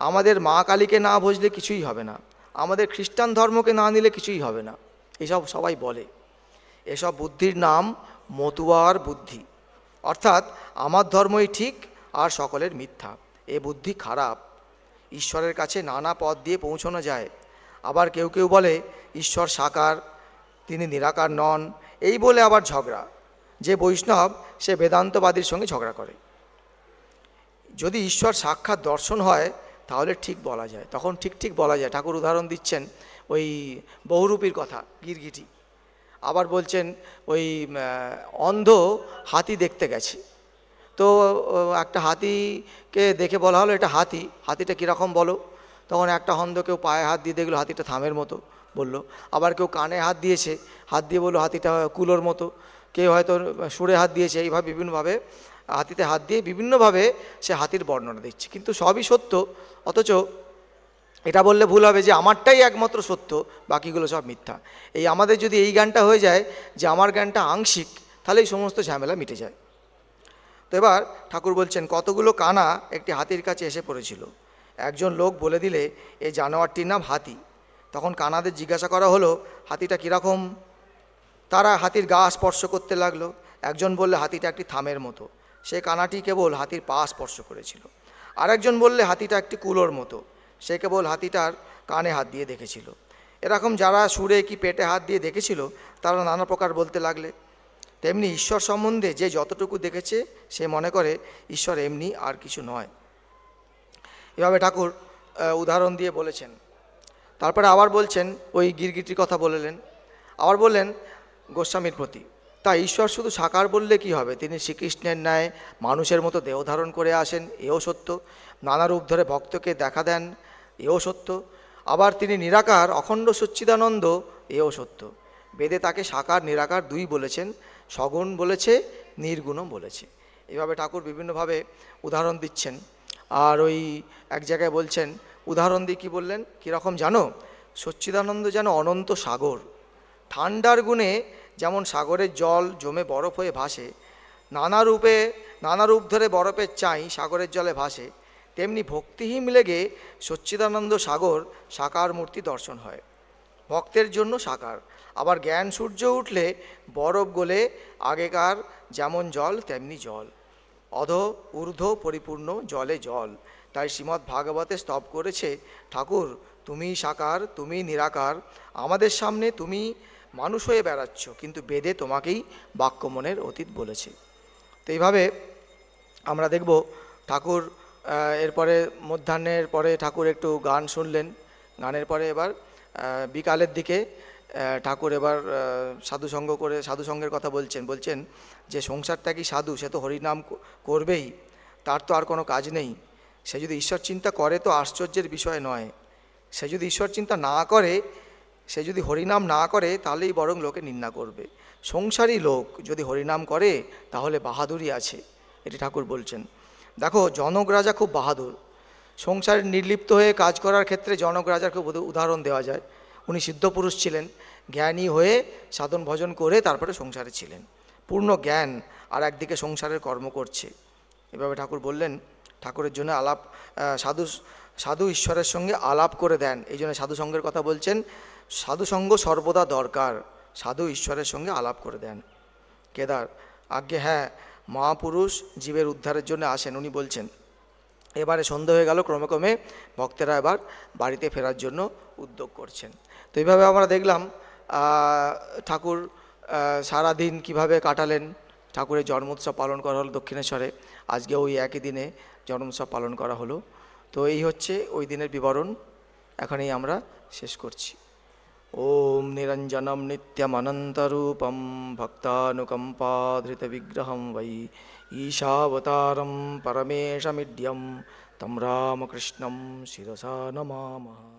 আমাদের মা কালীকে না ভজলে কিছুই হবে না, আমাদের খ্রিস্টান ধর্মকে না নিলে কিছুই হবে না, এসব সবাই বলে। এসব বুদ্ধির নাম মতুয়ার বুদ্ধি, অর্থাৎ আমার ধর্মই ঠিক আর সকলের মিথ্যা। এ বুদ্ধি খারাপ। ঈশ্বরের কাছে নানা পথ দিয়ে পৌঁছানো যায়। আবার কেউ কেউ বলে ঈশ্বর সাকার, তিনি নিরাকার নন, এই বলে আবার ঝগড়া। যে বৈষ্ণব সে বেদান্তবাদীর সঙ্গে ঝগড়া করে। যদি ঈশ্বর সাক্ষাৎ দর্শন হয় তাহলে ঠিক বলা যায়, তখন ঠিক বলা যায়। ঠাকুর উদাহরণ দিচ্ছেন ওই বহুরূপীর কথা, গিরগিটি। আবার বলছেন ওই অন্ধ হাতি দেখতে গেছে, তো একটা হাতিকে দেখে বলা হলো এটা হাতি, হাতিটা কীরকম বলো? তখন একটা অন্ধ কেউ পায়ে হাত দিয়ে দেখলো হাতিটা থামের মতো বললো, আবার কেউ কানে হাত দিয়েছে, হাত দিয়ে বললো হাতিটা কুলোর মতো, কেউ হয়তো সুরে হাত দিয়েছে। এইভাবে বিভিন্নভাবে হাতিতে হাত দিয়ে বিভিন্নভাবে সে হাতির বর্ণনা দিচ্ছে, কিন্তু সবই সত্য। অথচ এটা বললে ভুল হবে যে আমারটাই একমাত্র সত্য, বাকিগুলো সব মিথ্যা। এই আমাদের যদি এই জ্ঞানটা হয়ে যায় যে আমার জ্ঞানটা আংশিক, তাহলে এই সমস্ত ঝামেলা মিটে যায়। তো এবার ঠাকুর বলছেন কতগুলো কানা একটি হাতির কাছে এসে পড়েছিল। একজন লোক বলে দিলে এই জানোয়ারটির নাম হাতি। তখন কানাদের জিজ্ঞাসা করা হলো হাতিটা কীরকম? তারা হাতির গা স্পর্শ করতে লাগলো। একজন বললে হাতিটা একটি থামের মতো, সে কানাটি কেবল হাতির পা স্পর্শ করেছিল। আরেকজন বললে হাতিটা একটি কুলোর মতো, সে কেবল হাতিটার কানে হাত দিয়ে দেখেছিল। এরকম যারা সুরে কি পেটে হাত দিয়ে দেখেছিল তারা নানা প্রকার বলতে লাগলে। তেমনি ঈশ্বর সম্বন্ধে যে যতটুকু দেখেছে সে মনে করে ঈশ্বর এমনি আর কিছু নয়। এভাবে ঠাকুর উদাহরণ দিয়ে বলেছেন। তারপরে আবার বলছেন, ওই গিরগিটির কথা বললেন, আবার বললেন গোস্বামীর প্রতি, তা ঈশ্বর শুধু সাকার বললে কি হবে, তিনি শ্রীকৃষ্ণের ন্যায় মানুষের মতো দেহ ধারণ করে আসেন, এও সত্য। নানা রূপ ধরে ভক্তকে দেখা দেন, এও সত্য। আবার তিনি নিরাকার অখণ্ড সচ্চিদানন্দ, এও সত্য। বেদে তাকে সাকার নিরাকার দুই বলেছেন, সগুণ বলেছে, নির্গুণও বলেছে। এভাবে ঠাকুর বিভিন্নভাবে উদাহরণ দিচ্ছেন। আর ওই এক জায়গায় বলছেন, উদাহরণ দিয়ে কী বললেন, কীরকম জানো, সচ্চিদানন্দ যেন অনন্ত সাগর, ঠান্ডার গুণে যেমন সাগরের জল জমে বরফ হয়ে ভাসে, নানা রূপ ধরে বরফের চাই সাগরের জলে ভাসে, তেমনি ভক্তিহীন লেগে সচ্চিদানন্দ সাগর সাকার মূর্তি দর্শন হয়। ভক্তের জন্য সাকার। আবার জ্ঞান সূর্য উঠলে বরফ গলে আগেকার যেমন জল তেমনি জল, ঊর্ধ্ব পরিপূর্ণ জলে জল। তাই শ্রীমদ্ ভাগবতে স্তব করেছে, ঠাকুর তুমি সাকার, তুমি নিরাকার, আমাদের সামনে তুমি মানুষ হয়ে বেড়াচ্ছ, কিন্তু বেদে তোমাকেই বাক্যমনের অতীত বলেছে। তো এইভাবে আমরা দেখব ঠাকুর এরপরে মধ্যাহ্নের পরে ঠাকুর একটু গান শুনলেন। গানের পরে এবার বিকালের দিকে ঠাকুর এবার সাধুসঙ্গ করে সাধুসঙ্গের কথা বলছেন যে সংসারটা কি সাধু, সে তো হরিনাম করবেই, তার তো আর কোনো কাজ নেই। সে যদি ঈশ্বর চিন্তা করে তো আশ্চর্যের বিষয় নয়। সে যদি ঈশ্বর চিন্তা না করে, সে যদি হরিনাম না করে, তাহলেই বরং লোকে নিন্দা করবে। সংসারী লোক যদি হরিনাম করে তাহলে বাহাদুরি আছে, এটি ঠাকুর বলছেন। দেখো জনক রাজা খুব বাহাদুর। সংসারে নির্লিপ্ত হয়ে কাজ করার ক্ষেত্রে জনক রাজার খুব উদাহরণ দেওয়া যায়। উনি সিদ্ধপুরুষ ছিলেন, জ্ঞানী হয়ে সাধন ভজন করে তারপরে সংসারে ছিলেন, পূর্ণ জ্ঞান, আর একদিকে সংসারের কর্ম করছে। এভাবে ঠাকুর বললেন, ঠাকুরের জন্য আলাপ, সাধু ঈশ্বরের সঙ্গে আলাপ করে দেন। এই জন্য সাধুসঙ্গের কথা বলছেন। সাধুসঙ্গ সর্বদা দরকার, সাধু ঈশ্বরের সঙ্গে আলাপ করে দেন। কেদার আজ্ঞে হ্যাঁ, মহাপুরুষ জীবের উদ্ধারের জন্য আসেন, উনি বলছেন। এবারে সন্ধ্যা হয়ে গেল, ক্রমে ক্রমে ভক্তেরা এবার বাড়িতে ফেরার জন্য উদ্যোগ করছেন। তো এইভাবে আমরা দেখলাম ঠাকুর সারাদিন কিভাবে কাটালেন। ঠাকুরের জন্মোৎসব পালন করা হলো দক্ষিণেশ্বরে, আজকে ওই একই দিনে জন্মোৎসব পালন করা হলো। তো এই হচ্ছে ওই দিনের বিবরণ, এখানেই আমরা শেষ করছি। ওম নিরঞ্জনম নিত্যমনন্তরূপম ভক্তানুকম্পাধৃত বিগ্রহম বৈ ঈশাবতারম পরমেশমিড্যম তম রামকৃষ্ণম শিরসা নমামঃ।